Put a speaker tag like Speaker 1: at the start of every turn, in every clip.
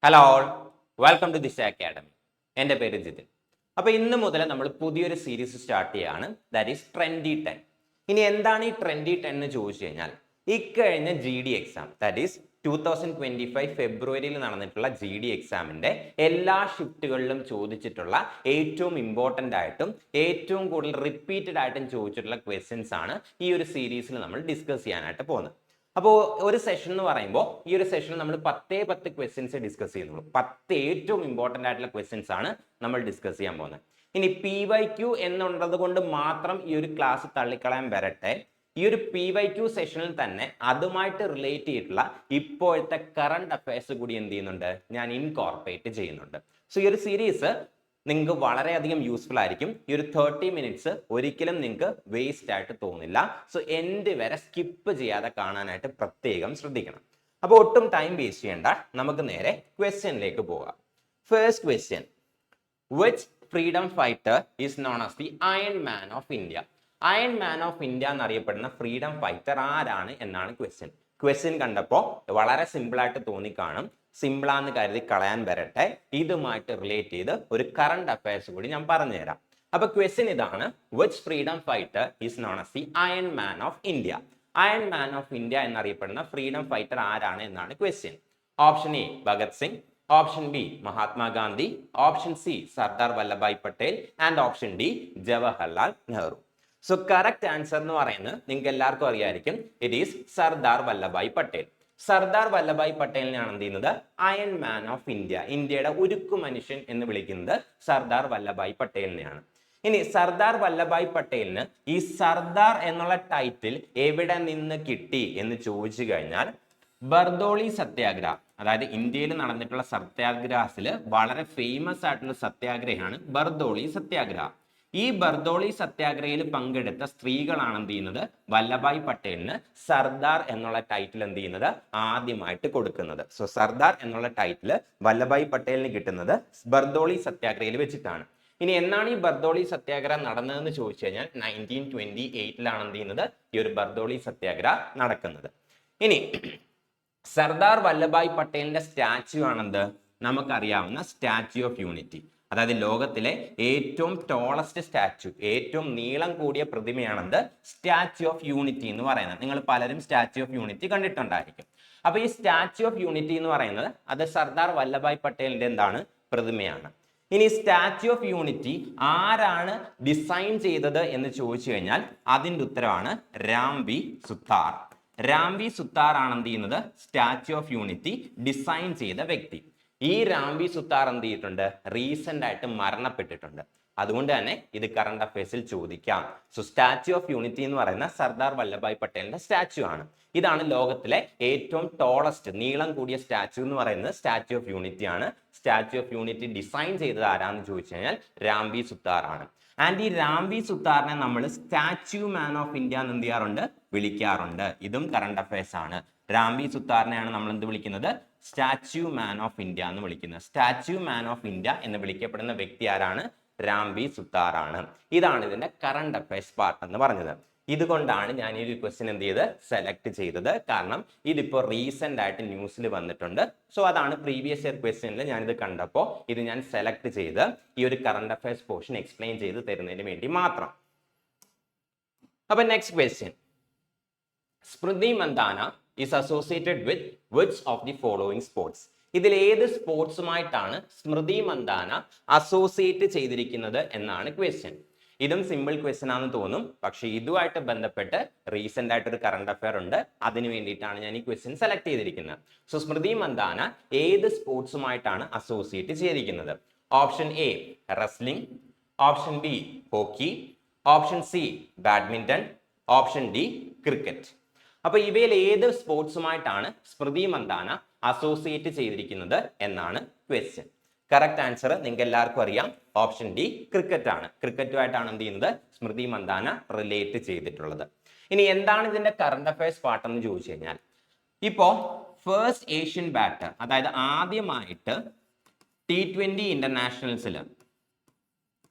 Speaker 1: Hello all, welcome to ദിശ academy. എൻ്റെ പേര് ജിതിൻ. അപ്പോൾ ഇന്ന് മുതൽ നമ്മൾ പുതിയൊരു സീരീസ് സ്റ്റാർട്ട് ചെയ്യുകയാണ്, ദാറ്റ് ഈസ് ട്രെൻഡി 10. ഇനി എന്താണ് ഈ ട്രെൻഡി 10 എന്ന് ചോദിച്ചു കഴിഞ്ഞാൽ, ഇക്കഴിഞ്ഞ GD എക്സാം, ദാറ്റ് ഈസ് 2025 ഫെബ്രുവരിയിൽ നടന്നിട്ടുള്ള GD എക്സാമിൻ്റെ എല്ലാ ഷിഫ്റ്റുകളിലും ചോദിച്ചിട്ടുള്ള ഏറ്റവും ഇമ്പോർട്ടൻ്റ് ആയിട്ടും ഏറ്റവും കൂടുതൽ റിപ്പീറ്റഡ് ആയിട്ടും ചോദിച്ചിട്ടുള്ള ക്വസ്റ്റ്യൻസ് ആണ് ഈ ഒരു സീരീസിൽ നമ്മൾ ഡിസ്കസ് ചെയ്യാനായിട്ട് പോകുന്നത്. അപ്പോൾ ഒരു സെഷൻ എന്ന് പറയുമ്പോൾ ഈ ഒരു സെഷനിൽ നമ്മൾ 10 ക്വസ്റ്റ്യൻസ് ഡിസ്കസ് ചെയ്യുന്നുള്ളൂ. 10 ഏറ്റവും ഇമ്പോർട്ടൻ്റ് ആയിട്ടുള്ള ക്വസ്റ്റ്യൻസ് ആണ് നമ്മൾ ഡിസ്കസ് ചെയ്യാൻ പോകുന്നത്. ഇനി PYQ എന്നുള്ളത് കൊണ്ട് മാത്രം ഈ ഒരു ക്ലാസ് തള്ളിക്കളയാൻ വരട്ടെ, ഈ ഒരു PYQ സെഷനിൽ തന്നെ അതുമായിട്ട് റിലേറ്റ് ചെയ്തിട്ടുള്ള ഇപ്പോഴത്തെ കറണ്ട് അഫയേഴ്സ് കൂടി എന്ത് ചെയ്യുന്നുണ്ട്, ഞാൻ ഇൻകോർപ്പറേറ്റ് ചെയ്യുന്നുണ്ട്. സോ ഈ ഒരു സീരീസ് നിങ്ങൾക്ക് വളരെയധികം യൂസ്ഫുൾ ആയിരിക്കും. ഈ ഒരു 30 മിനിറ്റ്സ് ഒരിക്കലും നിങ്ങൾക്ക് വേസ്റ്റ് ആയിട്ട് തോന്നില്ല. സോ എൻഡ് വരെ സ്കിപ്പ് ചെയ്യാതെ കാണാനായിട്ട് പ്രത്യേകം ശ്രദ്ധിക്കണം. അപ്പോൾ ഒട്ടും ടൈം വേസ്റ്റ് ചെയ്യേണ്ട, നമുക്ക് നേരെ ക്വസ്റ്റ്യനിലേക്ക് പോകാം. First question, which freedom fighter is known as the iron man of India? Iron man of India എന്നറിയപ്പെടുന്ന ഫ്രീഡം ഫൈറ്റർ ആരാണ് എന്നാണ് ക്വസ്റ്റ്യൻ. ക്വസ്റ്റ്യൻ കണ്ടപ്പോൾ വളരെ സിമ്പിൾ ആയിട്ട് തോന്നിക്കാണും. സിമ്പിളാന്ന് കരുതി കളയാൻ വരട്ടെ, ഇതുമായിട്ട് റിലേറ്റ് ചെയ്ത് ഒരു കറണ്ട് അഫയേഴ്സ് കൂടി ഞാൻ പറഞ്ഞുതരാം. അപ്പൊ ക്വസ്റ്റ്യൻ ഇതാണ്, which freedom fighter is known as the iron man of India? Iron man of India എന്നറിയപ്പെടുന്ന ഫ്രീഡം ഫൈറ്റർ ആരാണ് എന്നാണ് question. Option A Bhagat Singh, option B Mahatma Gandhi, option C Sardar Vallabhbhai Patel and option D Jawaharlal Nehru. So correct answer എന്ന് പറയുന്നത് നിങ്ങൾക്ക് എല്ലാവർക്കും അറിയായിരിക്കും, it is Sardar Vallabhbhai Patel. Sardar Vallabhbhai പട്ടേലിനെയാണ് എന്ത് ചെയ്യുന്നത്, അയൺ മാൻ ഓഫ് ഇന്ത്യ, ഇന്ത്യയുടെ ഉരുക്കു മനുഷ്യൻ എന്ന് വിളിക്കുന്നത് സർദാർ വല്ലഭായ് പട്ടേലിനെയാണ്. ഇനി സർദാർ വല്ലഭായ് പട്ടേലിന് ഈ സർദാർ എന്നുള്ള ടൈറ്റിൽ എവിടെ നിന്ന് കിട്ടി എന്ന് ചോദിച്ചു കഴിഞ്ഞാൽ, ബർദോളി സത്യാഗ്രഹ, അതായത് ഇന്ത്യയിൽ നടന്നിട്ടുള്ള സത്യാഗ്രഹത്തിൽ വളരെ ഫേമസ് ആയിട്ടുള്ള സത്യാഗ്രഹമാണ് ബർദോളി സത്യാഗ്രഹ. ഈ ബർദോളി സത്യാഗ്രഹയിൽ പങ്കെടുത്ത സ്ത്രീകളാണ് എന്ത് ചെയ്യുന്നത്, വല്ലഭായ് പട്ടേലിന് സർദാർ എന്നുള്ള ടൈറ്റിൽ എന്ത് ചെയ്യുന്നത്, ആദ്യമായിട്ട് കൊടുക്കുന്നത്. സോ സർദാർ എന്നുള്ള ടൈറ്റിൽ വല്ലഭായ് പട്ടേലിന് കിട്ടുന്നത് ബർദോളി സത്യാഗ്രഹയിൽ വെച്ചിട്ടാണ്. ഇനി എന്നാണ് ഈ ബർദോളി സത്യാഗ്രഹം നടന്നതെന്ന് ചോദിച്ചു കഴിഞ്ഞാൽ 1928 എന്ത് ചെയ്യുന്നത്, ഈ ഒരു ബർദോളി സത്യാഗ്രഹ നടക്കുന്നത്. ഇനി സർദാർ വല്ലഭായ് പട്ടേലിന്റെ സ്റ്റാച്യു ആണെന്ത്, നമുക്കറിയാവുന്ന സ്റ്റാച്യു ഓഫ് യൂണിറ്റി. അതായത് ലോകത്തിലെ ഏറ്റവും ടോളസ്റ്റ് സ്റ്റാച്യു, ഏറ്റവും നീളം കൂടിയ പ്രതിമയാണെന്ത്, സ്റ്റാച്യു ഓഫ് യൂണിറ്റി എന്ന് പറയുന്നത്. നിങ്ങൾ പലരും സ്റ്റാച്യു ഓഫ് യൂണിറ്റി കണ്ടിട്ടുണ്ടായിരിക്കും. അപ്പൊ ഈ സ്റ്റാച്യു ഓഫ് യൂണിറ്റി എന്ന് പറയുന്നത് അത് സർദാർ വല്ലഭായ് പട്ടേലിന്റെ എന്താണ്, പ്രതിമയാണ്. ഇനി സ്റ്റാച്യു ഓഫ് യൂണിറ്റി ആരാണ് ഡിസൈൻ ചെയ്തത് എന്ന് ചോദിച്ചു കഴിഞ്ഞാൽ അതിന്റെ ഉത്തരവാണ് രാംവി സുത്താർ. രാംവി സുത്താർ ആണ് എന്ത് ചെയ്യുന്നത്, സ്റ്റാച്യു ഓഫ് യൂണിറ്റി ഡിസൈൻ ചെയ്ത വ്യക്തി. ഈ രാംവി സുത്താർ എന്ത് ചെയ്തിട്ടുണ്ട്, റീസെന്റ് ആയിട്ട് മരണപ്പെട്ടിട്ടുണ്ട്. അതുകൊണ്ട് തന്നെ ഇത് കറണ്ട് അഫയേഴ്സിൽ ചോദിക്കാം. സോ സ്റ്റാച്യു ഓഫ് യൂണിറ്റി എന്ന് പറയുന്ന സർദാർ വല്ലഭായ് പട്ടേലിന്റെ സ്റ്റാച്യു ആണ്. ഇതാണ് ലോകത്തിലെ ഏറ്റവും ടോളസ്റ്റ്, നീളം കൂടിയ സ്റ്റാച്യു എന്ന് പറയുന്നത് സ്റ്റാച്യു ഓഫ് യൂണിറ്റി ആണ്. സ്റ്റാച്യു ഓഫ് യൂണിറ്റി ഡിസൈൻ ചെയ്തത് ആരാന്ന് ചോദിച്ചു കഴിഞ്ഞാൽ രാംവി സുത്താർ ആണ്. ആൻഡ് ഈ രാംവി സുത്താറിനെ നമ്മൾ സ്റ്റാച്യു മാൻ ഓഫ് ഇന്ത്യ എന്ന് എന്ത് ചെയ്യാറുണ്ട്, വിളിക്കാറുണ്ട്. ഇതും കറണ്ട് അഫയേഴ്സ് ആണ്. രാംവി സുത്താറിനെയാണ് നമ്മൾ എന്ത് വിളിക്കുന്നത്, സ്റ്റാച്യു മാൻ ഓഫ് ഇന്ത്യ എന്ന് വിളിക്കുന്നത്. സ്റ്റാച്യു മാൻ ഓഫ് ഇന്ത്യ എന്ന് വിളിക്കപ്പെടുന്ന വ്യക്തി ആരാണ്, രാംവി സുത്താർ ആണ്. ഇതാണ് ഇതിന്റെ കറണ്ട് അഫയേഴ്സ് പാർട്ട് എന്ന് പറഞ്ഞത്. ഇതുകൊണ്ടാണ് ഞാൻ ഈ ഒരു ക്വസ്റ്റ്യൻ എന്ത് ചെയ്ത് സെലക്ട് ചെയ്തത്, കാരണം ഇതിപ്പോ റീസെന്റ് ആയിട്ട് ന്യൂസിൽ വന്നിട്ടുണ്ട്. സോ അതാണ് പ്രീവിയസ് ഇയർ ക്വസ്റ്റ്യനിൽ ഞാനിത് കണ്ടപ്പോൾ ഇത് ഞാൻ സെലക്ട് ചെയ്ത് ഈ ഒരു കറണ്ട് അഫയേഴ്സ് പോർഷൻ എക്സ്പ്ലെയിൻ ചെയ്ത് തരുന്നതിന് വേണ്ടി മാത്രം. അപ്പൊ next question, Smriti Mandhana is associated with which of the following sports? ഇതിൽ ഏത് സ്പോർട്സുമായിട്ടാണ് സ്മൃതി മന്ദാന അസോസിയേറ്റ് ചെയ്തിരിക്കുന്നത് എന്നാണ് ക്വസ്റ്റ്യൻ. ഇതും സിമ്പിൾ ക്വസ്റ്റ്യൻ ആണെന്ന് തോന്നും, പക്ഷെ ഇതുമായിട്ട് ബന്ധപ്പെട്ട് റീസെന്റ് ആയിട്ട് ഒരു കറണ്ട് അഫയർ ഉണ്ട്. അതിന് വേണ്ടിയിട്ടാണ് ഞാൻ ഈ ക്വസ്റ്റ്യൻ സെലക്ട് ചെയ്തിരിക്കുന്നത്. സോ സ്മൃതി മന്ദാന ഏത് സ്പോർട്സുമായിട്ടാണ് അസോസിയേറ്റ് ചെയ്തിരിക്കുന്നത്? Option A wrestling, option B hockey, option C badminton, option D cricket. അപ്പൊ ഇവയിൽ ഏത് സ്പോർട്സുമായിട്ടാണ് സ്മൃതി മന്ദാന അസോസിയേറ്റ് ചെയ്തിരിക്കുന്നത് എന്നാണ് ക്വസ്റ്റ്യൻ. കറക്റ്റ് ആൻസർ നിങ്ങൾക്ക് എല്ലാവർക്കും അറിയാം, ഓപ്ഷൻ ഡി ക്രിക്കറ്റ് ആണ്. ക്രിക്കറ്റുമായിട്ടാണ് എന്ത് ചെയ്യുന്നത്, സ്മൃതി മന്ദാന റിലേറ്റ് ചെയ്തിട്ടുള്ളത്. ഇനി എന്താണ് ഇതിന്റെ കറണ്ട് അഫയേഴ്സ് പാർട്ട് എന്ന് ചോദിച്ചു കഴിഞ്ഞാൽ, ഇപ്പോ ഫസ്റ്റ് ഏഷ്യൻ ബാറ്റർ, അതായത് ആദ്യമായിട്ട് T20 ഇന്റർനാഷണൽസിൽ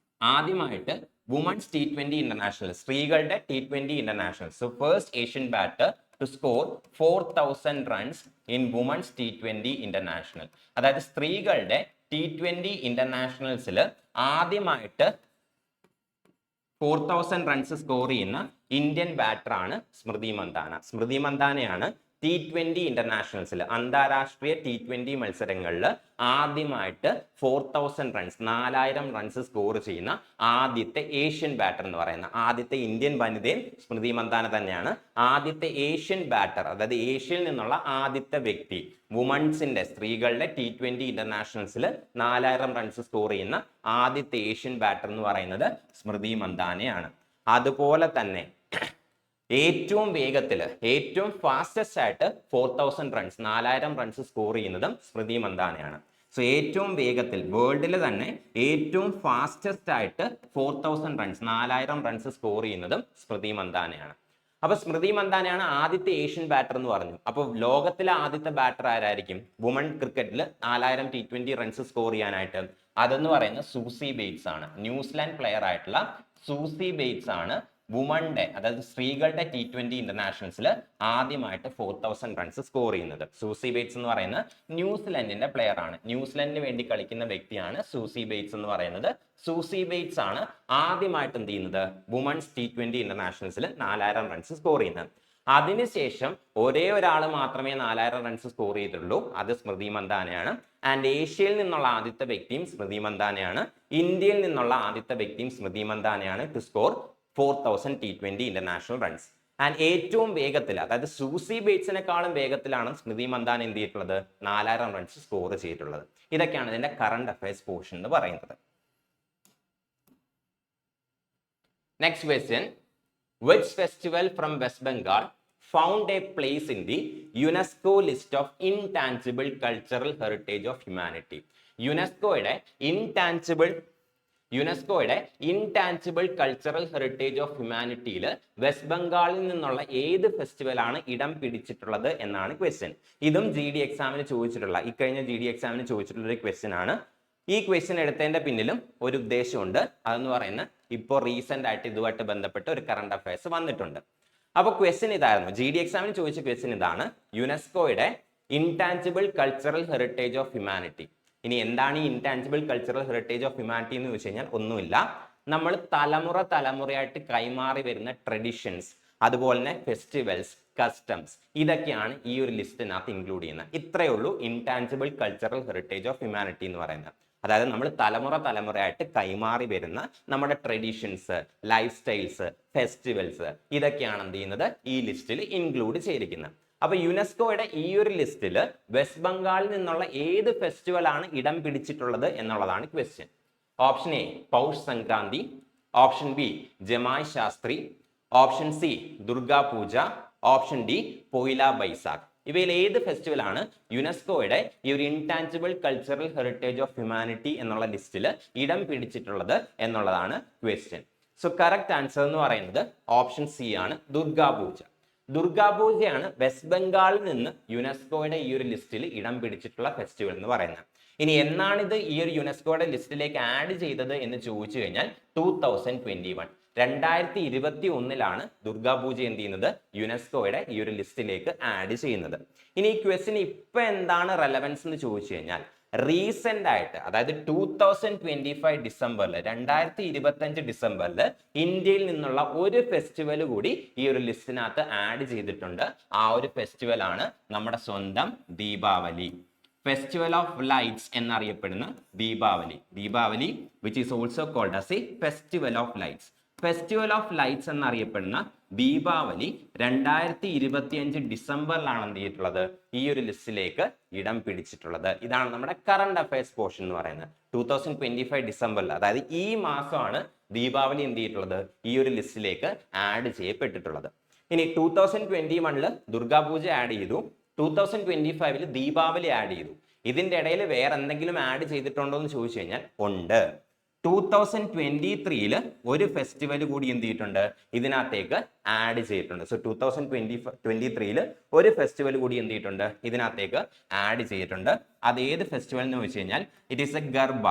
Speaker 1: വുമൺസ് T20 ഇന്റർനാഷണൽ, സ്ത്രീകളുടെ T20 international. So first Asian batter to score 4000 runs in women's T20 international. അതായത് സ്ത്രീകളുടെ T20 ഇന്റർനാഷണൽസിൽ ആദ്യമായിട്ട് 4000 റൺസ് സ്കോർ ചെയ്യുന്ന ഇന്ത്യൻ ബാറ്ററാണ് സ്മൃതി മന്ദാന. സ്മൃതി മന്ദാനയാണ് T20 ഇന്റർനാഷണൽസിൽ, അന്താരാഷ്ട്രീയ T20 മത്സരങ്ങളിൽ ആദ്യമായിട്ട് 4000 റൺസ് 4000 റൺസ് സ്കോർ ചെയ്യുന്ന ആദ്യത്തെ ഏഷ്യൻ ബാറ്റർ എന്ന് പറയുന്ന, ആദ്യത്തെ ഇന്ത്യൻ വനിതയും സ്മൃതി മന്ദാന തന്നെയാണ്. ആദ്യത്തെ ഏഷ്യൻ ബാറ്റർ, അതായത് ഏഷ്യയിൽ നിന്നുള്ള ആദ്യത്തെ വ്യക്തി, വുമൺസിന്റെ സ്ത്രീകളുടെ T20 ഇന്റർനാഷണൽസിൽ 4000 റൺസ് സ്കോർ ചെയ്യുന്ന ആദ്യത്തെ ഏഷ്യൻ ബാറ്റർ എന്ന് പറയുന്നത് സ്മൃതി മന്ദാനയാണ്. അതുപോലെ തന്നെ ഏറ്റവും വേഗത്തിൽ, ഏറ്റവും ഫാസ്റ്റസ്റ്റ് ആയിട്ട് 4000 റൺസ് 4000 റൺസ് സ്കോർ ചെയ്യുന്നതും സ്മൃതി മന്ദാനയാണ്. സോ ഏറ്റവും വേഗത്തിൽ വേൾഡിൽ തന്നെ ഏറ്റവും ഫാസ്റ്റസ്റ്റ് ആയിട്ട് 4000 റൺസ് 4000 റൺസ് സ്കോർ ചെയ്യുന്നതും സ്മൃതി മന്ദാനയാണ്. അപ്പൊ സ്മൃതി മന്ദാനയാണ് ആദ്യത്തെ ഏഷ്യൻ ബാറ്റർ എന്ന് പറഞ്ഞു. അപ്പോൾ ലോകത്തിലെ ആദ്യത്തെ ബാറ്റർ ആരായിരിക്കും വുമൺ ക്രിക്കറ്റിൽ 4000 T20 റൺസ് സ്കോർ ചെയ്യാനായിട്ട്? അതെന്ന് പറയുന്നത് സൂസി ബെയ്റ്റ്സ് ആണ്. ന്യൂസിലാൻഡ് പ്ലെയർ ആയിട്ടുള്ള സൂസി ബെയ്റ്റ്സ് ആണ് വുമൺടെ, അതായത് സ്ത്രീകളുടെ T20 ഇന്റർനാഷണൽസിൽ ആദ്യമായിട്ട് 4000 റൺസ് സ്കോർ ചെയ്യുന്നത്. സൂസി ബെയ്റ്റ്സ് എന്ന് പറയുന്നത് ന്യൂസിലൻഡിന്റെ പ്ലെയർ ആണ്. ന്യൂസിലൻഡിന് വേണ്ടി കളിക്കുന്ന വ്യക്തിയാണ് സൂസി ബെയ്റ്റ്സ് എന്ന് പറയുന്നത്. സൂസി ബെയ്റ്റ്സ് ആണ് ആദ്യമായിട്ട് എന്ത് ചെയ്യുന്നത് വുമൺസ് T20 ഇന്റർനാഷണൽസിൽ 4000 റൺസ് സ്കോർ ചെയ്യുന്നത്. അതിനുശേഷം ഒരേ ഒരാൾ മാത്രമേ 4000 റൺസ് സ്കോർ ചെയ്തിട്ടുള്ളൂ, അത് സ്മൃതി മന്ദാനയാണ്. ആൻഡ് ഏഷ്യയിൽ നിന്നുള്ള ആദ്യത്തെ വ്യക്തിയും സ്മൃതി മന്ദാനയാണ്. ഇന്ത്യയിൽ നിന്നുള്ള ആദ്യത്തെ വ്യക്തിയും സ്മൃതി മന്ദാനയാണ് to score 4000 T20 international runs. And ഏറ്റവും വേഗത്തിൽ, അതായത് സൂസി ബെയ്റ്റ്സിനെക്കാളും വേഗത്തിലാണ് സ്മൃതി മന്ദാന എന്ത് ചെയ്തിട്ടുള്ളത് 4000 റൺസ് സ്കോർ ചെയ്തിട്ടുള്ളത്. ഇതൊക്കെയാണ് ഇതിന്റെ കറണ്ട് അഫയേഴ്സ് പോർഷൻ എന്ന് പറയുന്നത്. Next question, which festival from West Bengal found a place in the UNESCO list of intangible cultural heritage of humanity? യുനെസ്കോയുടെ ഇൻടാഞ്ചിബിൾ കൾച്ചറൽ ഹെറിറ്റേജ് ഓഫ് ഹ്യൂമാനിറ്റിയിൽ വെസ്റ്റ് ബംഗാളിൽ നിന്നുള്ള ഏത് ഫെസ്റ്റിവലാണ് ഇടം പിടിച്ചിട്ടുള്ളത് എന്നാണ് ക്വസ്റ്റ്യൻ. ഇതും GD എക്സാമിന് ചോദിച്ചിട്ടുള്ള, ഇക്കഴിഞ്ഞ GD എക്സാമിന് ചോദിച്ചിട്ടുള്ള ഒരു ക്വസ്റ്റ്യൻ ആണ്. ഈ ക്വസ്റ്റ്യൻ എടുത്തതിന്റെ പിന്നിലും ഒരു ഉദ്ദേശമുണ്ട്. അതെന്ന് പറയുന്നത് ഇപ്പോൾ റീസെന്റ് ആയിട്ട് ഇതുമായിട്ട് ബന്ധപ്പെട്ട് ഒരു കറണ്ട് അഫയേഴ്സ് വന്നിട്ടുണ്ട്. അപ്പൊ ക്വസ്റ്റ്യൻ ഇതായിരുന്നു, GD എക്സാമിന് ചോദിച്ച ക്വസ്റ്റ്യൻ ഇതാണ്, യുനെസ്കോയുടെ intangible cultural heritage of humanity. ഇനി എന്താണ് ഈ intangible cultural heritage of humanity എന്ന് ചോദിച്ചു കഴിഞ്ഞാൽ ഒന്നുമില്ല, നമ്മൾ തലമുറയായിട്ട് കൈമാറി വരുന്ന ട്രഡീഷൻസ്, അതുപോലെ തന്നെ ഫെസ്റ്റിവൽസ്, കസ്റ്റംസ്, ഇതൊക്കെയാണ് ഈ ഒരു ലിസ്റ്റിനകത്ത് ഇൻക്ലൂഡ് ചെയ്യുന്നത്. ഇത്രയേ ഉള്ളൂ intangible cultural heritage of humanity എന്ന് പറയുന്നത്. അതായത് നമ്മൾ തലമുറയായിട്ട് കൈമാറി വരുന്ന നമ്മുടെ ട്രഡീഷൻസ്, ലൈഫ് സ്റ്റൈൽസ്, ഫെസ്റ്റിവൽസ്, ഇതൊക്കെയാണ് എന്ത് ചെയ്യുന്നത് ഈ ലിസ്റ്റിൽ ഇൻക്ലൂഡ് ചെയ്തിരിക്കുന്നത്. അപ്പൊ യുനെസ്കോയുടെ ഈ ഒരു ലിസ്റ്റിൽ വെസ്റ്റ് ബംഗാളിൽ നിന്നുള്ള ഏത് ഫെസ്റ്റിവൽ ആണ് ഇടം പിടിച്ചിട്ടുള്ളത് എന്നുള്ളതാണ് question. Option A Poush Sankranti, option B Jamai Shasthi, option C Durga Puja, option D Poila Baisakh. ഇവയിൽ ഏത് ഫെസ്റ്റിവൽ ആണ് യുനെസ്കോയുടെ ഈ ഒരു intangible cultural heritage of humanity എന്നുള്ള ലിസ്റ്റിൽ ഇടം പിടിച്ചിട്ടുള്ളത് എന്നുള്ളതാണ് ക്വസ്റ്റ്യൻ. സോ കറക്റ്റ് ആൻസർ എന്ന് പറയുന്നത് ഓപ്ഷൻ സി ആണ്, ദുർഗാ പൂജ. ദുർഗാ പൂജയാണ് വെസ്റ്റ് ബംഗാളിൽ നിന്ന് യുനെസ്കോയുടെ ഈ ഒരു ലിസ്റ്റിൽ ഇടം പിടിച്ചിട്ടുള്ള ഫെസ്റ്റിവൽ എന്ന് പറയുന്നത്. ഇനി എന്നാണിത് ഈ ഒരു യുനെസ്കോയുടെ ലിസ്റ്റിലേക്ക് ആഡ് ചെയ്തത് എന്ന് ചോദിച്ചു കഴിഞ്ഞാൽ 2021 2021 ദുർഗാ പൂജ എന്ത് ചെയ്യുന്നത് യുനെസ്കോയുടെ ഈ ഒരു ലിസ്റ്റിലേക്ക് ആഡ് ചെയ്യുന്നത്. ഇനി ഈ ക്വസ്റ്റിന് ഇപ്പൊ എന്താണ് റെലവൻസ് എന്ന് ചോദിച്ചു കഴിഞ്ഞാൽ റീസെന്റ് ആയിട്ട്, അതായത് 2025 ഡിസംബറിൽ 2025 ഡിസംബറിൽ ഇന്ത്യയിൽ നിന്നുള്ള ഒരു ഫെസ്റ്റിവൽ കൂടി ഈ ഒരു ലിസ്റ്റിനകത്ത് ആഡ് ചെയ്തിട്ടുണ്ട്. ആ ഒരു ഫെസ്റ്റിവൽ ആണ് നമ്മുടെ സ്വന്തം ദീപാവലി, ഫെസ്റ്റിവൽ ഓഫ് ലൈറ്റ്സ് എന്നറിയപ്പെടുന്ന Deepavali which is also called as a festival of lights. Festival of lights എന്നറിയപ്പെടുന്ന ദീപാവലി 2025 ഡിസംബറിലാണ് എന്ത് ചെയ്തിട്ടുള്ളത് ഈ ഒരു ലിസ്റ്റിലേക്ക് ഇടം പിടിച്ചിട്ടുള്ളത്. ഇതാണ് നമ്മുടെ കറണ്ട് അഫയേഴ്സ് പോർഷൻ എന്ന് പറയുന്നത്. 2025 ഡിസംബറിൽ, അതായത് ഈ മാസമാണ് ദീപാവലി എന്ത് ചെയ്തിട്ടുള്ളത് ഈ ഒരു ലിസ്റ്റിലേക്ക് ആഡ് ചെയ്യപ്പെട്ടിട്ടുള്ളത്. ഇനി 2021 ദുർഗാ പൂജ ആഡ് ചെയ്തു, 2025 ദീപാവലി ആഡ് ചെയ്തു. ഇതിന്റെ ഇടയിൽ വേറെ എന്തെങ്കിലും ആഡ് ചെയ്തിട്ടുണ്ടോ എന്ന് ചോദിച്ചു കഴിഞ്ഞാൽ ഉണ്ട്. 2023 ഒരു ഫെസ്റ്റിവൽ കൂടി എന്ത് ചെയ്തിട്ടുണ്ട് ഇതിനകത്തേക്ക് ആഡ് ചെയ്തിട്ടുണ്ട്. സോ 2023 ഒരു ഫെസ്റ്റിവൽ കൂടി എന്ത് ചെയ്തിട്ടുണ്ട് ഇതിനകത്തേക്ക് ആഡ് ചെയ്തിട്ടുണ്ട്. അത് ഏത് ഫെസ്റ്റിവൽ എന്ന് ചോദിച്ചു കഴിഞ്ഞാൽ ഇറ്റ് ഈസ് എ ഗർബ.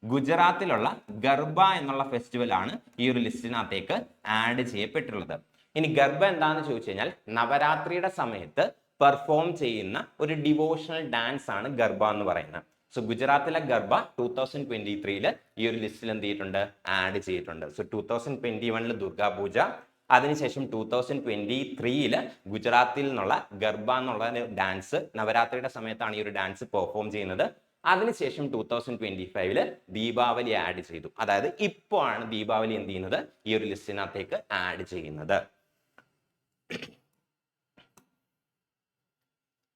Speaker 1: ഗുജറാത്തിലുള്ള ഗർബ എന്നുള്ള ഫെസ്റ്റിവൽ ആണ് ഈ ഒരു ലിസ്റ്റിനകത്തേക്ക് ആഡ് ചെയ്യപ്പെട്ടിട്ടുള്ളത്. ഇനി ഗർഭ എന്താണെന്ന് ചോദിച്ചു കഴിഞ്ഞാൽ നവരാത്രിയുടെ സമയത്ത് പെർഫോം ചെയ്യുന്ന ഒരു ഡിവോഷണൽ ഡാൻസ് ആണ് ഗർഭ എന്ന് പറയുന്നത്. സോ ഗുജറാത്തിലെ ഗർഭ 2023 ഈ ഒരു ലിസ്റ്റിൽ എന്ത് ചെയ്തിട്ടുണ്ട്, ആഡ് ചെയ്തിട്ടുണ്ട്. സോ 2021 ദുർഗാ പൂജ, അതിനുശേഷം 2023 ഗുജറാത്തിൽ നിന്നുള്ള ഗർഭ എന്നുള്ള ഡാൻസ്, നവരാത്രിയുടെ സമയത്താണ് ഈ ഒരു ഡാൻസ് പെർഫോം ചെയ്യുന്നത്. അതിനുശേഷം 2025 ദീപാവലി ആഡ് ചെയ്തു. അതായത് ഇപ്പോൾ ആണ് ദീപാവലി എന്ത് ചെയ്യുന്നത്, ഈ ഒരു ലിസ്റ്റിനകത്തേക്ക് ആഡ് ചെയ്യുന്നത്.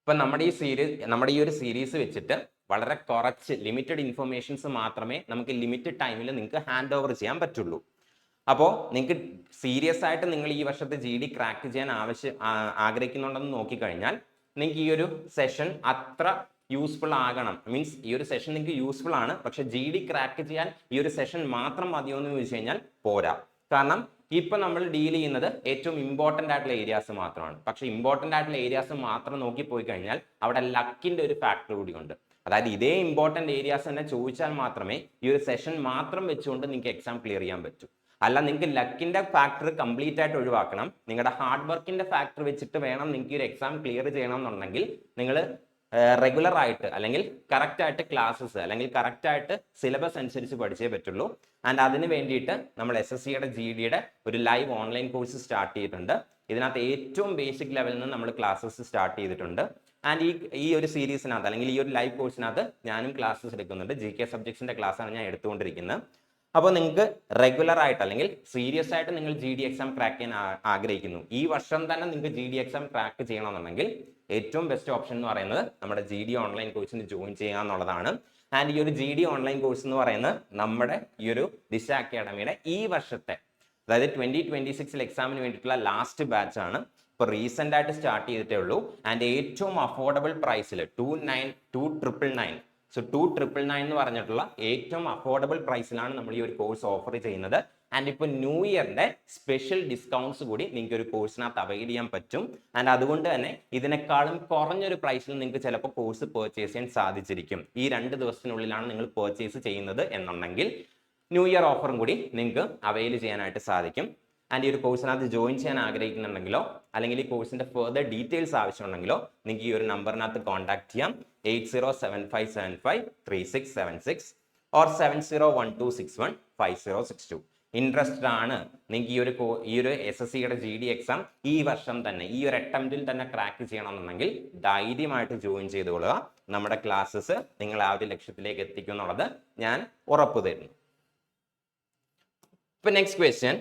Speaker 1: ഇപ്പൊ നമ്മുടെ ഈ ഒരു സീരീസ് വെച്ചിട്ട് വളരെ കുറച്ച് ലിമിറ്റഡ് ഇൻഫർമേഷൻസ് മാത്രമേ നമുക്ക് ലിമിറ്റഡ് ടൈമിൽ നിങ്ങൾക്ക് ഹാൻഡ് ഓവർ ചെയ്യാൻ പറ്റുള്ളൂ. അപ്പോൾ നിങ്ങൾക്ക് സീരിയസ് ആയിട്ട് നിങ്ങൾ ഈ വർഷത്തെ GD ക്രാക്ക് ചെയ്യാൻ ആഗ്രഹിക്കുന്നുണ്ടെന്ന് നോക്കിക്കഴിഞ്ഞാൽ നിങ്ങൾക്ക് ഈ ഒരു സെഷൻ അത്ര യൂസ്ഫുൾ ആകണം. മീൻസ് ഈ ഒരു സെഷൻ നിങ്ങൾക്ക് യൂസ്ഫുൾ ആണ്, പക്ഷെ GD ക്രാക്ക് ചെയ്യാൻ ഈ ഒരു സെഷൻ മാത്രം മതിയോ എന്ന് ചോദിച്ചു കഴിഞ്ഞാൽ പോരാ. കാരണം ഇപ്പൊ നമ്മൾ ഡീൽ ചെയ്യുന്നത് ഏറ്റവും ഇമ്പോർട്ടൻ്റ് ആയിട്ടുള്ള ഏരിയാസ് മാത്രമാണ്. പക്ഷെ ഇമ്പോർട്ടൻ്റ് ആയിട്ടുള്ള ഏരിയാസ് മാത്രം നോക്കി പോയി കഴിഞ്ഞാൽ അവിടെ ലക്കിന്റെ ഒരു ഫാക്ടർ കൂടിയുണ്ട്. അതായത് ഇതേ ഇമ്പോർട്ടൻ്റ് ഏരിയാസ് തന്നെ ചോദിച്ചാൽ മാത്രമേ ഈ ഒരു സെഷൻ മാത്രം വെച്ചുകൊണ്ട് നിങ്ങൾക്ക് എക്സാം ക്ലിയർ ചെയ്യാൻ പറ്റൂ. അല്ല, നിങ്ങൾക്ക് ലക്കിന്റെ ഫാക്ടർ കംപ്ലീറ്റ് ആയിട്ട് ഒഴിവാക്കണം, നിങ്ങളുടെ ഹാർഡ് വർക്കിന്റെ ഫാക്ടർ വെച്ചിട്ട് വേണം നിങ്ങൾക്ക് ഈ ഒരു എക്സാം ക്ലിയർ ചെയ്യണം എന്നുണ്ടെങ്കിൽ നിങ്ങൾ റെഗുലർ ആയിട്ട് അല്ലെങ്കിൽ കറക്റ്റ് ആയിട്ട് ക്ലാസ്സസ് അല്ലെങ്കിൽ കറക്റ്റ് ആയിട്ട് സിലബസ് അനുസരിച്ച് പഠിച്ചേ പറ്റുള്ളൂ. ആൻഡ് അതിന് വേണ്ടിയിട്ട് നമ്മൾ SSCയുടെ GDയുടെ ഒരു ലൈവ് ഓൺലൈൻ കോഴ്സ് സ്റ്റാർട്ട് ചെയ്തിട്ടുണ്ട്. ഇതിനകത്ത് ഏറ്റവും ബേസിക് ലെവലിൽ നിന്ന് നമ്മൾ ക്ലാസ്സസ് സ്റ്റാർട്ട് ചെയ്തിട്ടുണ്ട്. ആൻഡ് ഈ ഒരു സീരീസിനകത്ത് അല്ലെങ്കിൽ ഈ ഒരു ലൈവ് കോഴ്സിനകത്ത് ഞാനും ക്ലാസ്സസ് എടുക്കുന്നുണ്ട്. GK സബ്ജക്ട്സിന്റെ ക്ലാസ്സാണ് ഞാൻ എടുത്തുകൊണ്ടിരിക്കുന്നത്. അപ്പോൾ നിങ്ങൾക്ക് റെഗുലർ ആയിട്ട് അല്ലെങ്കിൽ സീരിയസ് ആയിട്ട് നിങ്ങൾ GD എക്സാം ക്രാക്ക് ചെയ്യാൻ ആഗ്രഹിക്കുന്നു, ഈ വർഷം തന്നെ നിങ്ങൾക്ക് GD എക്സാം ക്രാക്ക് ചെയ്യണമെന്നുണ്ടെങ്കിൽ ഏറ്റവും ബെസ്റ്റ് ഓപ്ഷൻ എന്ന് പറയുന്നത് നമ്മുടെ GD ഓൺലൈൻ കോഴ്സിന് ജോയിൻ ചെയ്യുക എന്നുള്ളതാണ്. ആൻഡ് ഈ ഒരു GD ഓൺലൈൻ കോഴ്സ് എന്ന് പറയുന്നത് നമ്മുടെ ഈ ഒരു ദിശ അക്കാഡമിയുടെ ഈ വർഷത്തെ, അതായത് 2026 എക്സാമിന് വേണ്ടിയിട്ടുള്ള ലാസ്റ്റ് ബാച്ച് ആണ്. ഇപ്പോൾ റീസെന്റ് ആയിട്ട് സ്റ്റാർട്ട് ചെയ്തിട്ടേ ഉള്ളൂ. ആൻഡ് ഏറ്റവും അഫോർഡബിൾ പ്രൈസിൽ 2,999 സോ 2,999 എന്ന് പറഞ്ഞിട്ടുള്ള ഏറ്റവും അഫോർഡബിൾ പ്രൈസിലാണ് നമ്മൾ ഈ ഒരു കോഴ്സ് ഓഫർ ചെയ്യുന്നത്. ആൻഡ് ഇപ്പോൾ ന്യൂ ഇയറിന്റെ സ്പെഷ്യൽ ഡിസ്കൗണ്ട്സ് കൂടി നിങ്ങൾക്ക് ഒരു കോഴ്സിനകത്ത് അവൈൽ ചെയ്യാൻ പറ്റും. ആൻഡ് അതുകൊണ്ട് തന്നെ ഇതിനേക്കാളും കുറഞ്ഞൊരു പ്രൈസിൽ നിങ്ങൾക്ക് ചിലപ്പോൾ കോഴ്സ് പർച്ചേസ് ചെയ്യാൻ സാധിച്ചിരിക്കും. ഈ 2 ദിവസത്തിനുള്ളിലാണ് നിങ്ങൾ പർച്ചേസ് ചെയ്യുന്നത് എന്നുണ്ടെങ്കിൽ ന്യൂ ഇയർ ഓഫറും കൂടി നിങ്ങൾക്ക് അവൈൽ ചെയ്യാനായിട്ട് സാധിക്കും. ആൻഡ് ഈ ഒരു കോഴ്സിനകത്ത് ജോയിൻ ചെയ്യാൻ ആഗ്രഹിക്കുന്നുണ്ടെങ്കിലോ അല്ലെങ്കിൽ ഈ കോഴ്സിന്റെ ഫർദർ ഡീറ്റെയിൽസ് ആവശ്യമുണ്ടെങ്കിലോ നിങ്ങൾക്ക് ഈ ഒരു നമ്പറിനകത്ത് കോൺടാക്ട് ചെയ്യാം. 8075753676 ഓർ 7012615062. ഇൻട്രസ്റ്റഡ് ആണ് നിങ്ങൾക്ക് ഈ ഒരു SSCയുടെ GD എക്സാം ഈ വർഷം തന്നെ ഈ ഒരു അറ്റംപ്റ്റിൽ തന്നെ ക്രാക്ക് ചെയ്യണമെന്നുണ്ടെങ്കിൽ ധൈര്യമായിട്ട് ജോയിൻ ചെയ്തുകൊള്ളുക. നമ്മുടെ ക്ലാസ്സസ് നിങ്ങൾ ആ ഒരു ലക്ഷ്യത്തിലേക്ക് എത്തിക്കും എന്നുള്ളത് ഞാൻ ഉറപ്പു തരുന്നു. ഇപ്പൊ next question,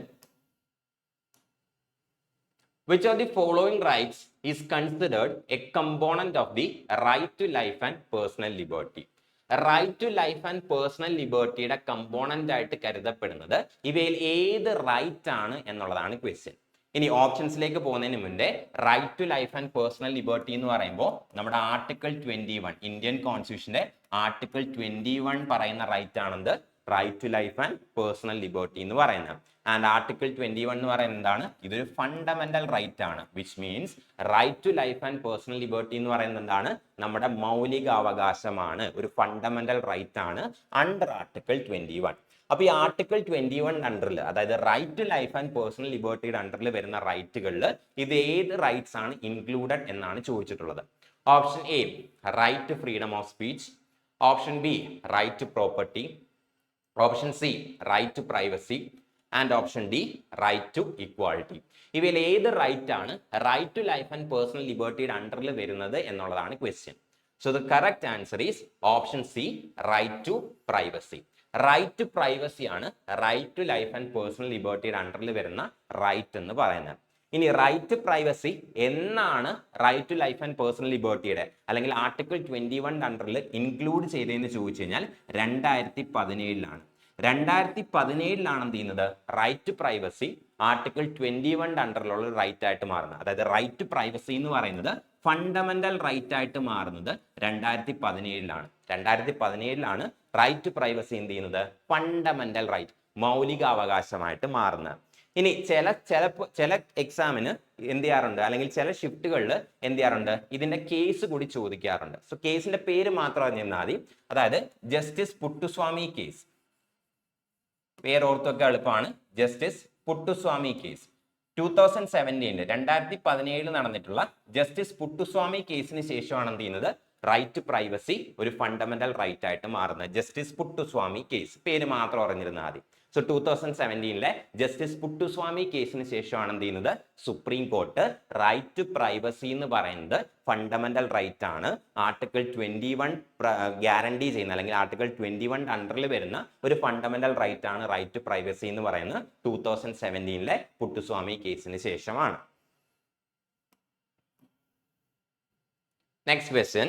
Speaker 1: which of the following rights is considered a component of the right to life and personal liberty? Right to life and personal ലിബർട്ടിയുടെ കമ്പോണന്റ് ആയിട്ട് കരുതപ്പെടുന്നത് ഇവയിൽ ഏത് റൈറ്റ് ആണ് എന്നുള്ളതാണ് ക്വസ്റ്റ്യൻ. ഇനി ഓപ്ഷൻസിലേക്ക് പോകുന്നതിന് മുന്നേ right to life and personal liberty എന്ന് പറയുമ്പോൾ നമ്മുടെ ആർട്ടിക്കിൾ 21 ഇന്ത്യൻ കോൺസ്റ്റിറ്റ്യൂഷന്റെ ആർട്ടിക്കിൾ 21 പറയുന്ന റൈറ്റ് ആണെന്ത്, right to life and personal liberty എന്ന് പറയുന്നത്. ആൻഡ് ആർട്ടിക്കിൾ 21 എന്ന് പറയുന്നത് എന്താണ്, ഇതൊരു ഫണ്ടമെന്റൽ റൈറ്റ് ആണ്. Which means right to life and personal liberty എന്ന് പറയുന്നത് എന്താണ്, നമ്മുടെ മൗലിക അവകാശമാണ്, ഒരു ഫണ്ടമെന്റൽ റൈറ്റ് ആണ് അണ്ടർ ആർട്ടിക്കിൾ 21. അപ്പൊ ഈ ആർട്ടിക്കിൾ 21 അണ്ടറിൽ, അതായത് right to life and personal ലിബർട്ടിയുടെ അണ്ടറിൽ വരുന്ന റൈറ്റുകളിൽ ഇത് ഏത് റൈറ്റ്സ് ആണ് ഇൻക്ലൂഡഡ് എന്നാണ് ചോദിച്ചിട്ടുള്ളത്. Option A right to freedom of speech, option B right to property, option C right to privacy and option D right to equality. ഇവയിൽ ഏത് റൈറ്റ് ആണ് right to life and personal ലിബർട്ടിയുടെ അണ്ടറിൽ വരുന്നത് എന്നുള്ളതാണ് question. So the correct answer is option C right to privacy. Right to privacy ആണ് right to life and personal ലിബർട്ടിയുടെ അണ്ടറിൽ വരുന്ന റൈറ്റ് എന്ന് പറയുന്നത്. ഇനി റൈറ്റ് ടു പ്രൈവസി എന്നാണ് right to life and personal ലിബർട്ടിയുടെ അല്ലെങ്കിൽ ആർട്ടിക്കിൾ 21 അണ്ടറിൽ ഇൻക്ലൂഡ് ചെയ്തതെന്ന് ചോദിച്ചു കഴിഞ്ഞാൽ 2017 2017 എന്ത് ചെയ്യുന്നത്, റൈറ്റ് ടു പ്രൈവസി ആർട്ടിക്കിൾ 21 അണ്ടറിലുള്ള റൈറ്റ് ആയിട്ട് മാറുന്നത്. അതായത് റൈറ്റ് ടു പ്രൈവസി എന്ന് പറയുന്നത് ഫണ്ടമെന്റൽ റൈറ്റ് ആയിട്ട് മാറുന്നത് 2017 2017 റൈറ്റ് ടു പ്രൈവസി എന്ത് ചെയ്യുന്നത്, ഫണ്ടമെന്റൽ റൈറ്റ്, മൗലിക അവകാശമായിട്ട് മാറുന്നത്. ഇനി ചില എക്സാമിന് എന്ത് ചെയ്യാറുണ്ട് അല്ലെങ്കിൽ ചില ഷിഫ്റ്റുകളിൽ എന്ത് ചെയ്യാറുണ്ട്, ഇതിന്റെ കേസ് കൂടി ചോദിക്കാറുണ്ട്. സോ കേസിന്റെ പേര് മാത്രം അറിഞ്ഞാൽ മതി. അതായത് ജസ്റ്റിസ് പുട്ടുസ്വാമി കേസ്, പേരോർത്തൊക്കെ എളുപ്പമാണ്, ജസ്റ്റിസ് പുട്ടുസ്വാമി കേസ്. 2017 2017 നടന്നിട്ടുള്ള ജസ്റ്റിസ് പുട്ടുസ്വാമി കേസിന് ശേഷമാണ് എന്ത് ചെയ്യുന്നത് റൈറ്റ് ടു പ്രൈവസി ഒരു ഫണ്ടമെന്റൽ റൈറ്റ് ആയിട്ട് മാറുന്നത്. ജസ്റ്റിസ് പുട്ടുസ്വാമി കേസ് പേര് മാത്രം അറിഞ്ഞിരുന്ന ആദ്യം. സോ 2017 ജസ്റ്റിസ് പുട്ടുസ്വാമി കേസിന് ശേഷമാണ് എന്ത് ചെയ്യുന്നത് supreme court right to privacy എന്ന് പറയുന്നത് ഫണ്ടമെന്റൽ റൈറ്റ് ആണ്, ആർട്ടിക്കിൾ 21 ഗ്യാരണ്ടി ചെയ്യുന്ന അല്ലെങ്കിൽ ആർട്ടിക്കിൾ 21 അണ്ടറിൽ വരുന്ന ഒരു ഫണ്ടമെന്റൽ റൈറ്റ് ആണ് റൈറ്റ് ടു പ്രൈവസി എന്ന് പറയുന്നത് 2017 പുട്ടുസ്വാമി കേസിന് ശേഷമാണ്. Next question.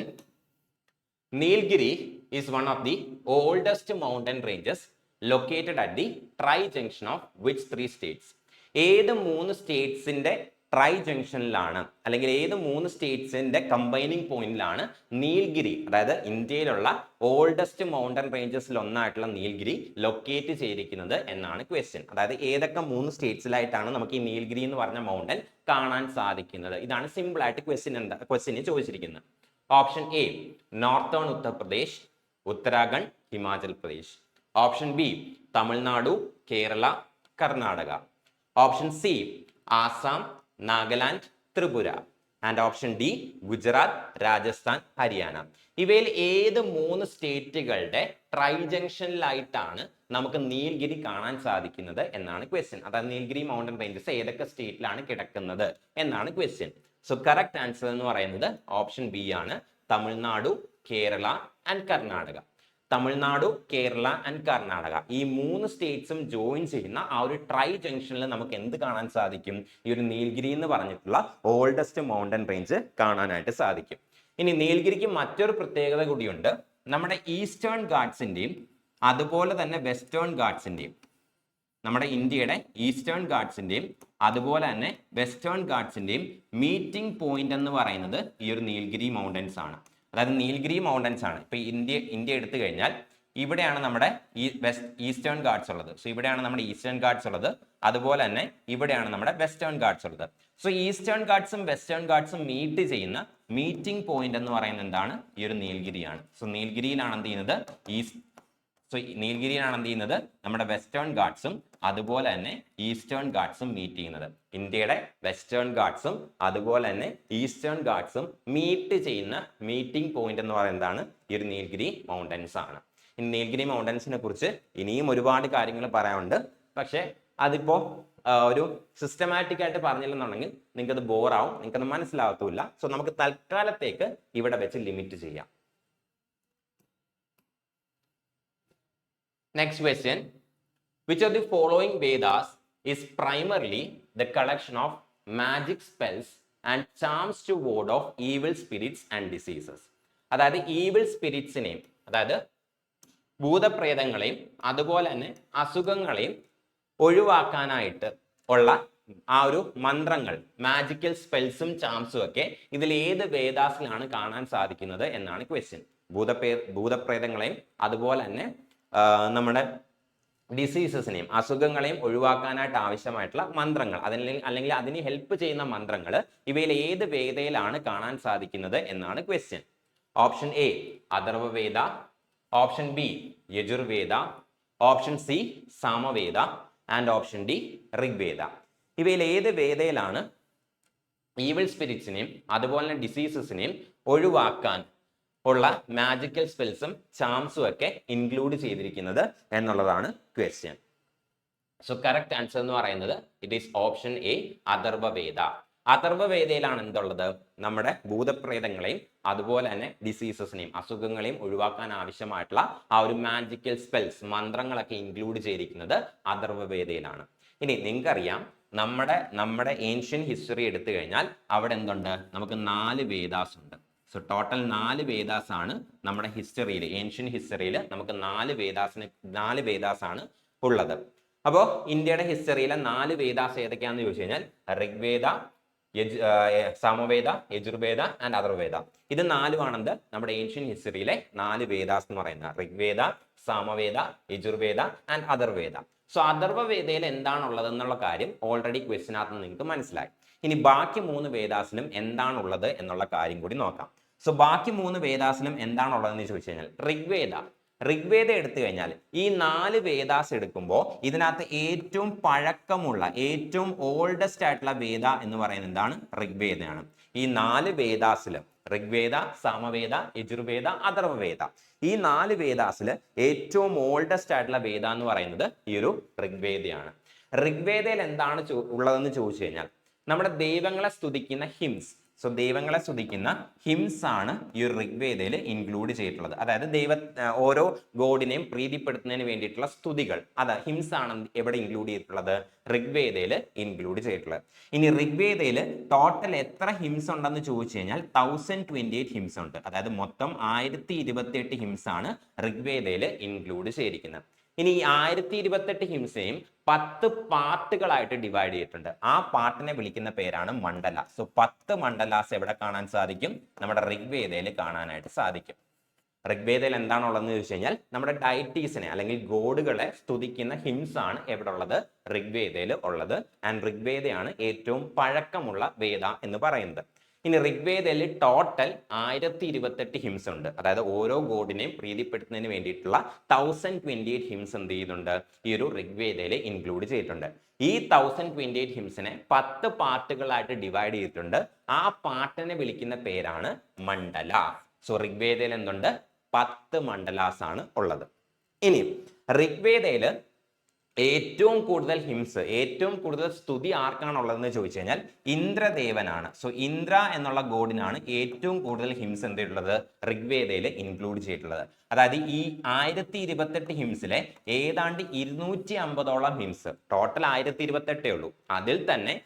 Speaker 1: Nilgiri is one of the oldest mountain ranges located at the tri-junction of which three states? ഏത് മൂന്ന് സ്റ്റേറ്റ്സിന്റെ ട്രൈ ജംഗ്ഷനിലാണ് അല്ലെങ്കിൽ ഏത് മൂന്ന് സ്റ്റേറ്റ്സിന്റെ കമ്പൈനിങ് പോയിന്റിലാണ് നീൽഗിരി, അതായത് ഇന്ത്യയിലുള്ള ഓൾഡസ്റ്റ് മൗണ്ടൻ റേഞ്ചസിൽ ഒന്നായിട്ടുള്ള നീൽഗിരി ലൊക്കേറ്റ് ചെയ്തിരിക്കുന്നത് എന്നാണ് ക്വസ്റ്റ്യൻ. അതായത് ഏതൊക്കെ മൂന്ന് സ്റ്റേറ്റ്സിലായിട്ടാണ് നമുക്ക് ഈ നീൽഗിരി എന്ന് പറഞ്ഞ മൗണ്ടൻ കാണാൻ സാധിക്കുന്നത്? ഇതാണ് സിമ്പിൾ ആയിട്ട് ക്വസ്റ്റ്യന് ചോദിച്ചിരിക്കുന്നത്. Option A northern Uttar Pradesh, Uttarakhand, Himachal Pradesh. Option B Tamil Nadu, Kerala, Karnataka. Option C Assam, Nagaland, Tripura. And option D Gujarat, Rajasthan, Haryana. ഇവയിൽ ഏത് മൂന്ന് സ്റ്റേറ്റുകളുടെ ട്രൈ ജംഗ്ഷനിലായിട്ടാണ് നമുക്ക് നീൽഗിരി കാണാൻ സാധിക്കുന്നത് എന്നാണ് ക്വസ്റ്റ്യൻ. അതായത് നീൽഗിരി മൗണ്ടൻ റേഞ്ചസ് ഏതൊക്കെ സ്റ്റേറ്റിലാണ് കിടക്കുന്നത് എന്നാണ് ക്വസ്റ്റ്യൻ. സോ കറക്റ്റ് ആൻസർ എന്ന് പറയുന്നത് ഓപ്ഷൻ ബി ആണ്, തമിഴ്നാടു, കേരള ആൻഡ് കർണാടക. തമിഴ്നാടു, കേരള ആൻഡ് കർണാടക ഈ മൂന്ന് സ്റ്റേറ്റ്സും ജോയിൻ ചെയ്യുന്ന ആ ഒരു ട്രൈ ജംഗ്ഷനിൽ നമുക്ക് എന്ത് കാണാൻ സാധിക്കും? ഈ ഒരു നീൽഗിരി എന്ന് പറഞ്ഞിട്ടുള്ള ഓൾഡസ്റ്റ് മൗണ്ടൻ റേഞ്ച് കാണാനായിട്ട് സാധിക്കും. ഇനി നീൽഗിരിക്ക് മറ്റൊരു പ്രത്യേകത കൂടിയുണ്ട്. നമ്മുടെ ഈസ്റ്റേൺ ഗാട്സിന്റെയും അതുപോലെ തന്നെ വെസ്റ്റേൺ ഗാട്സിന്റെയും, നമ്മുടെ ഇന്ത്യയുടെ ഈസ്റ്റേൺ ഗാട്സിന്റെയും അതുപോലെ തന്നെ വെസ്റ്റേൺ ഗാട്സിന്റെയും മീറ്റിംഗ് പോയിന്റ് എന്ന് പറയുന്നത് ഈ ഒരു നീൽഗിരി മൗണ്ടൻസ് ആണ്. അതായത് നീൽഗിരി മൗണ്ടൻസ് ആണ്. ഇപ്പൊ ഇന്ത്യ എടുത്തു കഴിഞ്ഞാൽ ഇവിടെയാണ് നമ്മുടെ ഈസ്റ്റേൺ ഗാട്സ് ഉള്ളത്. സോ ഇവിടെയാണ് നമ്മുടെ ഈസ്റ്റേൺ ഗാട്സ് ഉള്ളത്, അതുപോലെ തന്നെ ഇവിടെയാണ് നമ്മുടെ വെസ്റ്റേൺ ഗാട്സ് ഉള്ളത്. സോ ഈസ്റ്റേൺ ഗാട്സും വെസ്റ്റേൺ ഗാട്സും മീറ്റ് ചെയ്യുന്ന മീറ്റിംഗ് പോയിന്റ് എന്ന് പറയുന്നത് എന്താണ്? ഈ ഒരു നീൽഗിരിയാണ്. സോ നീൽഗിരിയിലാണ് എന്ത് ചെയ്യുന്നത് നീൽഗിരിയിലാണ് എന്ത് ചെയ്യുന്നത് നമ്മുടെ വെസ്റ്റേൺ ഗാട്സും അതുപോലെ തന്നെ ഈസ്റ്റേൺ ഗാട്സും മീറ്റ് ചെയ്യുന്നത്. ഇന്ത്യയുടെ വെസ്റ്റേൺ ഗാട്സും അതുപോലെ തന്നെ ഈസ്റ്റേൺ ഗാട്സും മീറ്റ് ചെയ്യുന്ന മീറ്റിംഗ് പോയിന്റ് എന്ന് പറയുന്നതാണ് ഈ ഒരു നീൽഗിരി മൗണ്ടൻസ് ആണ്. ഇനി നീൽഗിരി മൗണ്ടൻസിനെ കുറിച്ച് ഇനിയും ഒരുപാട് കാര്യങ്ങൾ പറയാനുണ്ട്. പക്ഷെ അതിപ്പോ ഒരു സിസ്റ്റമാറ്റിക് ആയിട്ട് പറഞ്ഞില്ലെന്നുണ്ടെങ്കിൽ നിങ്ങൾക്ക് അത് ബോറാവും, നിങ്ങൾക്ക് അത് മനസ്സിലാവത്തുമില്ല. സോ നമുക്ക് തൽക്കാലത്തേക്ക് ഇവിടെ വെച്ച് ലിമിറ്റ് ചെയ്യാം. Next question. Which of the following Vedas is primarily the collection of magic spells and charms to ward off evil spirits and diseases? അതായത് ഈവിൾ സ്പിരിറ്റ്സിനെയും അതായത് ഭൂതപ്രേതങ്ങളെയും അതുപോലെ തന്നെ അസുഖങ്ങളെയും ഒഴിവാക്കാനായിട്ട് ഉള്ള ആ ഒരു മന്ത്രങ്ങൾ, മാജിക്കൽ സ്പെൽസും ചാംസും ഒക്കെ ഇതിൽ ഏത് വേദാസിലാണ് കാണാൻ സാധിക്കുന്നത് എന്നാണ് ക്വസ്റ്റ്യൻ. ഭൂതപ്രേതങ്ങളെയും അതുപോലെ തന്നെ നമ്മുടെ ഡിസീസസിനെയും അസുഖങ്ങളെയും ഒഴിവാക്കാനായിട്ട് ആവശ്യമായിട്ടുള്ള മന്ത്രങ്ങൾ അല്ലെങ്കിൽ അതിന് ഹെൽപ്പ് ചെയ്യുന്ന മന്ത്രങ്ങൾ ഇവയിൽ ഏത് വേദയിലാണ് കാണാൻ സാധിക്കുന്നത് എന്നാണ് question. Option A Atharvaveda, option B Yajurveda, option C Samaveda and option D Rigveda. ഇവയിൽ ഏത് വേദയിലാണ് ഈവിൾ സ്പിരിറ്റ്സിനെയും അതുപോലെ തന്നെ ഡിസീസസിനെയും ഒഴിവാക്കാൻ ഉള്ള മാജിക്കൽ സ്പെൽസും ചാംസും ഒക്കെ ഇൻക്ലൂഡ് ചെയ്തിരിക്കുന്നത് എന്നുള്ളതാണ് ക്വസ്റ്റ്യൻ. സോ കറക്റ്റ് ആൻസർ എന്ന് പറയുന്നത് it is option A Atharvaveda. അഥർവവേദയിലാണ് എന്തുള്ളത്? നമ്മുടെ ഭൂതപ്രേതങ്ങളെയും അതുപോലെ തന്നെ ഡിസീസസിനെയും അസുഖങ്ങളെയും ഒഴിവാക്കാൻ ആവശ്യമായിട്ടുള്ള ആ ഒരു മാജിക്കൽ സ്പെൽസ് മന്ത്രങ്ങളൊക്കെ ഇൻക്ലൂഡ് ചെയ്തിരിക്കുന്നത് അഥർവവേദയിലാണ്. ഇനി നിങ്ങൾക്കറിയാം നമ്മുടെ ഏൻഷ്യൻ ഹിസ്റ്ററി എടുത്തു കഴിഞ്ഞാൽ അവിടെ എന്തുണ്ട്? നമുക്ക് 4 വേദാസ് ഉണ്ട്. സോ ടോട്ടൽ 4 വേദാസ് ആണ് നമ്മുടെ ഹിസ്റ്ററിയിൽ, ഏൻഷ്യൻ ഹിസ്റ്ററിയിൽ നമുക്ക് 4 വേദാസ് ആണ് ഉള്ളത്. അപ്പോൾ ഇന്ത്യയുടെ ഹിസ്റ്ററിയിലെ 4 വേദാസ് ഏതൊക്കെയാണെന്ന് ചോദിച്ചു കഴിഞ്ഞാൽ ഋഗ്വേദ, സാമവേദ, യജുർവേദ ആൻഡ് അഥർവവേദ. ഇത് 4 നമ്മുടെ ഏൻഷ്യൻ ഹിസ്റ്ററിയിലെ 4 വേദാസ് എന്ന് പറയുന്നത്. ഋഗ്വേദ, സാമവേദ, യജുർവേദ ആൻഡ് അഥർവവേദ. സോ അഥർവവേദയിൽ എന്താണുള്ളത് എന്നുള്ള കാര്യം ഓൾറെഡി ക്വസ്റ്റിനകത്ത് നിങ്ങൾക്ക് മനസ്സിലായി. ഇനി ബാക്കി 3 വേദാസിലും എന്താണുള്ളത് എന്നുള്ള കാര്യം കൂടി നോക്കാം. സോ ബാക്കി 3 വേദാസിലും എന്താണുള്ളതെന്ന് ചോദിച്ചു കഴിഞ്ഞാൽ ഋഗ്വേദ എടുത്തു കഴിഞ്ഞാൽ ഈ 4 വേദാസ് എടുക്കുമ്പോൾ ഇതിനകത്ത് ഏറ്റവും പഴക്കമുള്ള ഏറ്റവും ഓൾഡസ്റ്റ് ആയിട്ടുള്ള വേദ എന്ന് പറയുന്നത് എന്താണ്? ഋഗ്വേദയാണ്. ഈ 4 വേദാസിൽ ഋഗ്വേദ, സാമവേദ, യജുർവേദ, അഥർവവേദ ഈ 4 വേദാസിൽ ഏറ്റവും ഓൾഡസ്റ്റ് ആയിട്ടുള്ള വേദ എന്ന് പറയുന്നത് ഈ ഒരു ഋഗ്വേദയാണ്. ഋഗ്വേദയിൽ എന്താണ് ഉള്ളതെന്ന് ചോദിച്ചു കഴിഞ്ഞാൽ നമ്മുടെ ദൈവങ്ങളെ സ്തുതിക്കുന്ന ഹിംസ്. സോ ദൈവങ്ങളെ സ്തുതിക്കുന്ന ഹിംസ് ആണ് ഈ ഒരു ഋഗ്വേദയിൽ ഇൻക്ലൂഡ് ചെയ്തിട്ടുള്ളത്. അതായത് ഓരോ ഗോഡിനെയും പ്രീതിപ്പെടുത്തുന്നതിന് വേണ്ടിയിട്ടുള്ള സ്തുതികൾ, അതാ ഹിംസ് ആണ് എവിടെ ഇൻക്ലൂഡ് ചെയ്തിട്ടുള്ളത്? ഋഗ്വേദയിൽ ഇൻക്ലൂഡ് ചെയ്തിട്ടുള്ളത്. ഇനി ഋഗ്വേദയിൽ ടോട്ടൽ എത്ര ഹിംസ് ഉണ്ടെന്ന് ചോദിച്ചു കഴിഞ്ഞാൽ 1028 ഹിംസ് ഉണ്ട്. അതായത് മൊത്തം 1028 ഹിംസ് ആണ് ഋഗ്വേദയിൽ ഇൻക്ലൂഡ് ചെയ്തിരിക്കുന്നത്. ഇനി ഈ 1028 ഹിംസയും 10 പാർട്ടുകളായിട്ട് ഡിവൈഡ് ചെയ്തിട്ടുണ്ട്. ആ പാർട്ടിനെ വിളിക്കുന്ന പേരാണ് മണ്ഡല. സോ 10 മണ്ഡലാസ് എവിടെ കാണാൻ സാധിക്കും? നമ്മുടെ ഋഗ്വേദയിൽ കാണാനായിട്ട് സാധിക്കും. ഋഗ്വേദയിൽ എന്താണുള്ളതെന്ന് ചോദിച്ചു കഴിഞ്ഞാൽ നമ്മുടെ ഡൈറ്റീസിനെ അല്ലെങ്കിൽ ഗോഡുകളെ സ്തുതിക്കുന്ന ഹിംസ് ആണ് എവിടെ ഉള്ളത്? ഋഗ്വേദയിൽ ഉള്ളത്. ആൻഡ് ഋഗ്വേദയാണ് ഏറ്റവും പഴക്കമുള്ള വേദ എന്ന് പറയുന്നത്. ഇനി ഋഗ്വേദയിൽ ടോട്ടൽ 1028 ഹിംസ് ഉണ്ട്. അതായത് ഓരോ ഗോഡിനെയും പ്രീതിപ്പെടുത്തുന്നതിന് വേണ്ടിയിട്ടുള്ള 1028 ഹിംസ് എന്ത് ചെയ്യുന്നുണ്ട്? ഈ ഒരു ഋഗ്വേദയിൽ ഇൻക്ലൂഡ് ചെയ്തിട്ടുണ്ട്. ഈ 1028 ഹിംസിനെ 10 പാർട്ടുകളായിട്ട് ഡിവൈഡ് ചെയ്തിട്ടുണ്ട്. ആ പാർട്ടിനെ വിളിക്കുന്ന പേരാണ് മണ്ഡല. സോ ഋഗ്വേദയിൽ എന്തുണ്ട്? 10 മണ്ഡലാസ് ആണ് ഉള്ളത്. ഇനി ഋഗ്വേദയിൽ ഏറ്റവും കൂടുതൽ ഹിംസ്, ഏറ്റവും കൂടുതൽ സ്തുതി ആർക്കാണുള്ളതെന്ന് ചോദിച്ചു കഴിഞ്ഞാൽ ഇന്ദ്രദേവനാണ്. സോ ഇന്ദ്ര എന്നുള്ള ഗോഡിനാണ് ഏറ്റവും കൂടുതൽ ഹിംസ് എന്തുള്ളത്? ഋഗ്വേദയിൽ ഇൻക്ലൂഡ് ചെയ്തിട്ടുള്ളത്. അതായത് ഈ 1028 ഹിംസിലെ ഏതാണ്ട് 250ഓളം ഹിംസ്, ടോട്ടൽ 1028 ഉള്ളൂ. അതിൽ തന്നെ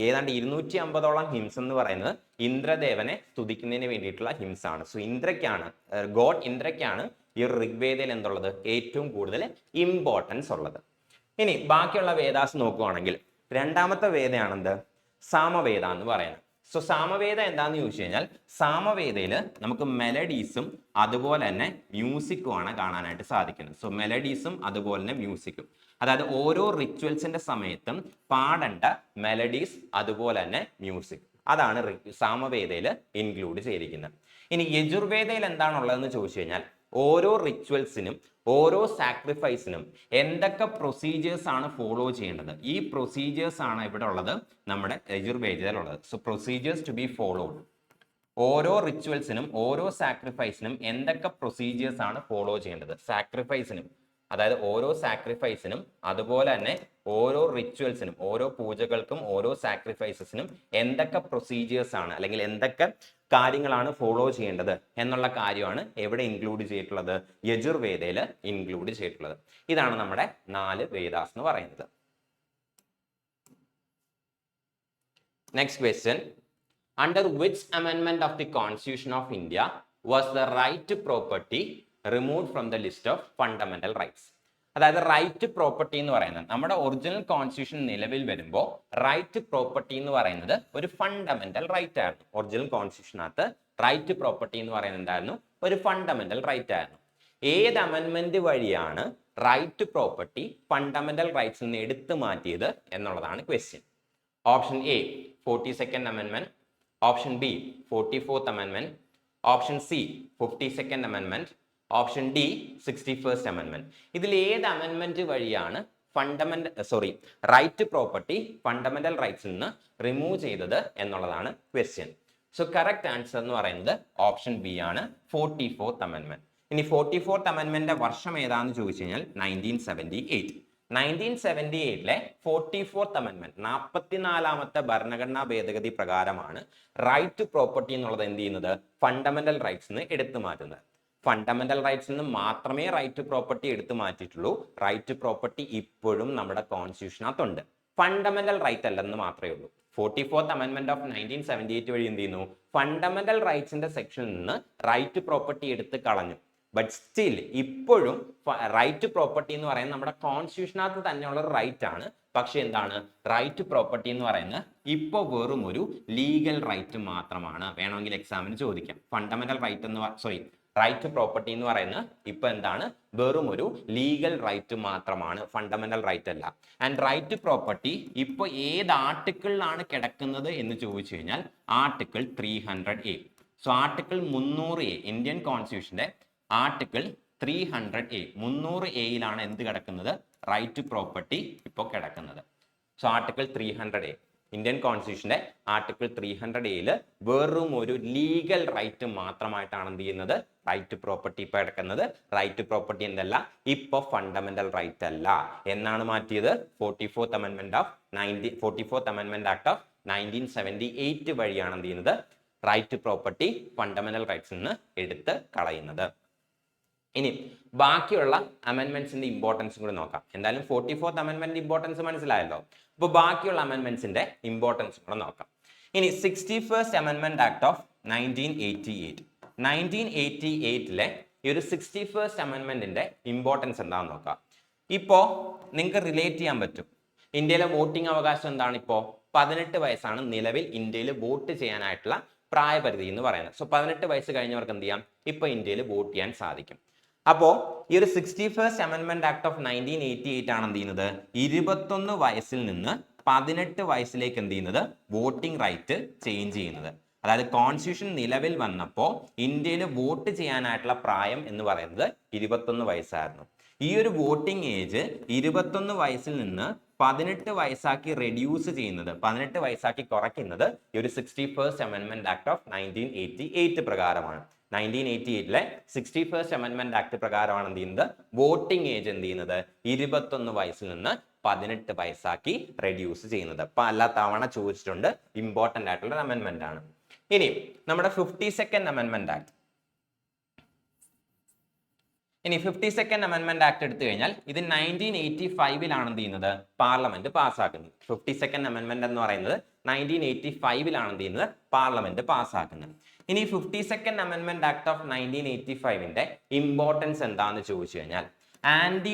Speaker 1: ഏതാണ്ട് 250ഓളം ഹിംസ് എന്ന് പറയുന്നത് ഇന്ദ്രദേവനെ സ്തുതിക്കുന്നതിന് വേണ്ടിയിട്ടുള്ള ഹിംസ് ആണ്. സോ ഗോഡ് ഇന്ദ്രയ്ക്കാണ് ഈ ഋഗ്വേദയിൽ എന്തുള്ളത്? ഏറ്റവും കൂടുതൽ ഇമ്പോർട്ടൻസ് ഉള്ളത്. ഇനി ബാക്കിയുള്ള വേദാസ് നോക്കുകയാണെങ്കിൽ രണ്ടാമത്തെ വേദയാണെന്ത്? സാമവേദ എന്ന് പറയുന്നത്. സോ സാമവേദ എന്താന്ന് ചോദിച്ചു കഴിഞ്ഞാൽ സാമവേദയിൽ നമുക്ക് മെലഡീസും അതുപോലെ തന്നെ മ്യൂസിക്കും ആണ് കാണാനായിട്ട് സാധിക്കുന്നത്. സോ മെലഡീസും അതുപോലെ തന്നെ മ്യൂസിക്കും, അതായത് ഓരോ റിച്വൽസിന്റെ സമയത്തും പാടേണ്ട മെലഡീസ് അതുപോലെ തന്നെ മ്യൂസിക്, അതാണ് സാമവേദയിൽ ഇൻക്ലൂഡ് ചെയ്തിരിക്കുന്നത്. ഇനി യജുർവേദയിൽ എന്താണുള്ളതെന്ന് ചോദിച്ചു കഴിഞ്ഞാൽ ഓരോ റിച്വൽസിനും ഓരോ സാക്രിഫൈസിനും എന്തൊക്കെ പ്രൊസീജിയേഴ്സ് ആണ് ഫോളോ ചെയ്യേണ്ടത്, ഈ പ്രൊസീജിയേഴ്സ് ആണ് ഇവിടെ ഉള്ളത് നമ്മുടെ യജുർവേദയിലുള്ളത്. So procedures to be followed. ഓരോ റിച്വൽസിനും ഓരോ സാക്രിഫൈസിനും എന്തൊക്കെ പ്രൊസീജിയേഴ്സ് ആണ് ഫോളോ ചെയ്യേണ്ടത്. സാക്രിഫൈസിനും, അതായത് ഓരോ സാക്രിഫൈസിനും അതുപോലെ തന്നെ ഓരോ റിച്വൽസിനും, ഓരോ പൂജകൾക്കും ഓരോ സാക്രിഫൈസസിനും എന്തൊക്കെ പ്രൊസീജിയേഴ്സ് ആണ് അല്ലെങ്കിൽ എന്തൊക്കെ കാര്യങ്ങളാണ് ഫോളോ ചെയ്യേണ്ടത് എന്നുള്ള കാര്യമാണ് എവിടെ ഇൻക്ലൂഡ് ചെയ്തിട്ടുള്ളത്? യജുർവേദയിൽ ഇൻക്ലൂഡ് ചെയ്തിട്ടുള്ളത്. ഇതാണ് നമ്മുടെ 4 വേദാസ് എന്ന് പറയുന്നത്. നെക്സ്റ്റ് ക്വസ്റ്റ്യൻ, അണ്ടർ വിച്ച് അമെൻമെന്റ് of the Constitution of India was the right to property removed from the list of fundamental rights? അതായത് റൈറ്റ് ടു പ്രോപ്പർട്ടി എന്ന് പറയുന്നത് നമ്മുടെ ഒറിജിനൽ കോൺസ്റ്റിറ്റ്യൂഷൻ നിലവിൽ വരുമ്പോൾ റൈറ്റ് ടു പ്രോപ്പർട്ടി എന്ന് പറയുന്നത് ഒരു ഫണ്ടമെന്റൽ റൈറ്റ് ആയിരുന്നു. ഒറിജിനൽ കോൺസ്റ്റിറ്റ്യൂഷനകത്ത് റൈറ്റ് ടു പ്രോപ്പർട്ടി എന്ന് പറയുന്നത് എന്തായിരുന്നു? ഒരു ഫണ്ടമെന്റൽ റൈറ്റ് ആയിരുന്നു. ഏത് അമെൻമെന്റ് വഴിയാണ് റൈറ്റ് ടു പ്രോപ്പർട്ടി ഫണ്ടമെന്റൽ റൈറ്റ്സിൽ നിന്ന് എടുത്തു മാറ്റിയത് എന്നുള്ളതാണ് ക്വസ്റ്റ്യൻ. ഓപ്ഷൻ എ 42nd അമെൻമെന്റ്, ഓപ്ഷൻ ബി 44th അമെൻമെന്റ്, ഓപ്ഷൻ സി 52nd അമെൻമെന്റ്, ഓപ്ഷൻ ഡി 61st അമെൻമെന്റ്. ഇതിൽ ഏത് അമെൻമെന്റ് വഴിയാണ് റൈറ്റ് ടു പ്രോപ്പർട്ടി ഫണ്ടമെന്റൽ റൈറ്റ്സിൽ നിന്ന് റിമൂവ് ചെയ്തത് എന്നുള്ളതാണ് ക്വസ്റ്റ്യൻ. സോ കറക്റ്റ് ആൻസർ എന്ന് പറയുന്നത് ഓപ്ഷൻ ബി ആണ്, 44th അമെൻമെന്റ്. ഇനി 44th അമെൻമെന്റിന്റെ വർഷം ഏതാണെന്ന് ചോദിച്ചു കഴിഞ്ഞാൽ 1978. 1978 44th അമെൻമെന്റ് 44ാമത്തെ ഭരണഘടനാ ഭേദഗതി പ്രകാരമാണ് റൈറ്റ് ടു പ്രോപ്പർട്ടി എന്നുള്ളത് എന്ത് ചെയ്യുന്നത്? ഫണ്ടമെന്റൽ റൈറ്റ്സ് നിന്ന് എടുത്തു മാറ്റുന്നത്. ഫണ്ടമെന്റൽ റൈറ്റ്സിൽ നിന്ന് മാത്രമേ റൈറ്റ് ടു പ്രോപ്പർട്ടി എടുത്തു മാറ്റിയിട്ടുള്ളൂ. റൈറ്റ് ടു പ്രോപ്പർട്ടി ഇപ്പോഴും നമ്മുടെ കോൺസ്റ്റിറ്റ്യൂഷനകത്തുണ്ട്, ഫണ്ടമെന്റൽ റൈറ്റ് അല്ലെന്ന് മാത്രമേ ഉള്ളൂ. 44th അമെൻമെന്റ് ഓഫ് 1978 വഴി എന്ത് ചെയ്യുന്നു? ഫണ്ടമെന്റൽ റൈറ്റ്സിന്റെ സെക്ഷനിൽ നിന്ന് റൈറ്റ് ടു പ്രോപ്പർട്ടി എടുത്ത് കളഞ്ഞു. ബട്ട് സ്റ്റിൽ ഇപ്പോഴും റൈറ്റ് ടു പ്രോപ്പർട്ടി എന്ന് പറയുന്നത് നമ്മുടെ കോൺസ്റ്റിറ്റ്യൂഷനകത്ത് തന്നെയുള്ള ഒരു റൈറ്റ് ആണ്. പക്ഷെ എന്താണ്? റൈറ്റ് ടു പ്രോപ്പർട്ടി എന്ന് പറയുന്നത് ഇപ്പോൾ വെറും ഒരു ലീഗൽ റൈറ്റ് മാത്രമാണ്. വേണമെങ്കിൽ എക്സാമിന് ചോദിക്കാം. Fundamental right right to property എന്ന് പറയുന്നത് ഇപ്പൊ എന്താണ്? വെറും ഒരു ലീഗൽ റൈറ്റ് മാത്രമാണ്, ഫണ്ടമെന്റൽ റൈറ്റ് അല്ല. ആൻഡ് റൈറ്റ് ടു പ്രോപ്പർട്ടി ഇപ്പൊ ഏത് ആർട്ടിക്കിളിലാണ് കിടക്കുന്നത് എന്ന് ചോദിച്ചു കഴിഞ്ഞാൽ article 300A. So article 300A Indian കോൺസ്റ്റിറ്റ്യൂഷന്റെ ആർട്ടിക്കിൾ 300A എന്ത് കിടക്കുന്നത്? റൈറ്റ് ടു പ്രോപ്പർട്ടി ഇപ്പോൾ കിടക്കുന്നത്. സോ ആർട്ടിക്കിൾ 300A, ഇന്ത്യൻ കോൺസ്റ്റിറ്റ്യൂഷന്റെ ആർട്ടിക്കിൾ 300A വെറും ഒരു ലീഗൽ റൈറ്റ് മാത്രമായിട്ടാണ് എന്ത് ചെയ്യുന്നത്? റൈറ്റ് ടു പ്രോപ്പർട്ടി ഇപ്പൊ കിടക്കുന്നത്. റൈറ്റ് ടു പ്രോപ്പർട്ടി എന്തല്ല, ഇപ്പൊ ഫണ്ടമെന്റൽ റൈറ്റ് അല്ല. എന്നാണ് മാറ്റിയത്? 44th അമെന്റ്മെന്റ് ആക്ട് ഓഫ് 1978 വഴിയാണ് എന്ത് ചെയ്യുന്നത്? Right to property fundamental rights നിന്ന് എടുത്ത് കളയുന്നത്. ഇനി ബാക്കിയുള്ള അമെന്റ്മെന്റ്സിന്റെ ഇമ്പോർട്ടൻസ് കൂടി നോക്കാം. എന്തായാലും 44th അമെന്റ്മെന്റ് ഇമ്പോർട്ടൻസ് മനസ്സിലായല്ലോ. അപ്പോൾ ബാക്കിയുള്ള അമെന്റ്മെന്റ്സിന്റെ ഇമ്പോർട്ടൻസ് കൂടെ നോക്കാം. ഇനി 61st അമെന്റ്മെന്റ് ആക്ട് ഓഫ് 1988 ഈ ഒരു 61st അമെന്റ്മെന്റിന്റെ ഇമ്പോർട്ടൻസ് എന്താണെന്ന് നോക്കാം. ഇപ്പോ നിങ്ങൾക്ക് റിലേറ്റ് ചെയ്യാൻ പറ്റും. ഇന്ത്യയിലെ വോട്ടിംഗ് അവകാശം എന്താണ്? ഇപ്പോ 18 വയസ്സാണ് നിലവിൽ ഇന്ത്യയിൽ വോട്ട് ചെയ്യാനായിട്ടുള്ള പ്രായപരിധി എന്ന് പറയുന്നത്. സോ 18 വയസ്സ് കഴിഞ്ഞവർക്ക് എന്ത് ചെയ്യാം? ഇപ്പൊ ഇന്ത്യയിൽ വോട്ട് ചെയ്യാൻ സാധിക്കും. അപ്പോ ഈ ഒരു 61st അമെന്റ്മെന്റ് ആക്ട് ഓഫ് 1988 ആണ് എന്ത് ചെയ്യുന്നത്? 21 വയസ്സിൽ നിന്ന് 18 വയസ്സിലേക്ക് എന്ത് ചെയ്യുന്നത്? വോട്ടിംഗ് റൈറ്റ് ചേഞ്ച് ചെയ്യുന്നത്. അതായത് കോൺസ്റ്റിറ്റ്യൂഷൻ നിലവിൽ വന്നപ്പോൾ ഇന്ത്യയിൽ വോട്ട് ചെയ്യാനായിട്ടുള്ള പ്രായം എന്ന് പറയുന്നത് 21 വയസ്സായിരുന്നു. ഈ ഒരു വോട്ടിംഗ് ഏജ് 21 വയസ്സിൽ നിന്ന് 18 വയസ്സാക്കി റെഡ്യൂസ് ചെയ്യുന്നത്, 18 വയസ്സാക്കി കുറയ്ക്കുന്നത് ഈ ഒരു 61st അമെന്റ്മെന്റ് ആക്ട് ഓഫ് 1988 പ്രകാരമാണ്. 1988 61st അമെന്റ്മെന്റ് ആക്ട് പ്രകാരമാണ് എന്ത് ചെയ്യുന്നത്? വോട്ടിംഗ് ഏജ് എന്ത് ചെയ്യുന്നത്? 21 വയസ്സിൽ നിന്ന് 18 വയസ്സാക്കി റെഡ്യൂസ് ചെയ്യുന്നത്. പല തവണ ചോദിച്ചിട്ടുണ്ട്, ഇമ്പോർട്ടന്റ് ആയിട്ടുള്ള ഒരു അമെന്റ്മെന്റ് ആണ്. ഇനി നമ്മുടെ 52nd അമെന്റ്മെന്റ് ആക്ട്. ഇനി 52nd അമെന്റ്മെന്റ് ആക്ട് എടുത്തു കഴിഞ്ഞാൽ ഇത് 1985 എന്ത് ചെയ്യുന്നത്? പാർലമെന്റ് പാസ്സാക്കുന്നത്. 52nd അമെന്റ്മെന്റ് എന്ന് പറയുന്നത് 1985 എന്ത് ചെയ്യുന്നത്? പാർലമെന്റ് പാസ്സാക്കുന്നത്. ഇനി 52nd amendment act of 1985 importance എന്താണെന്ന് ചോദിച്ചു കഴിഞ്ഞാൽ ആന്റി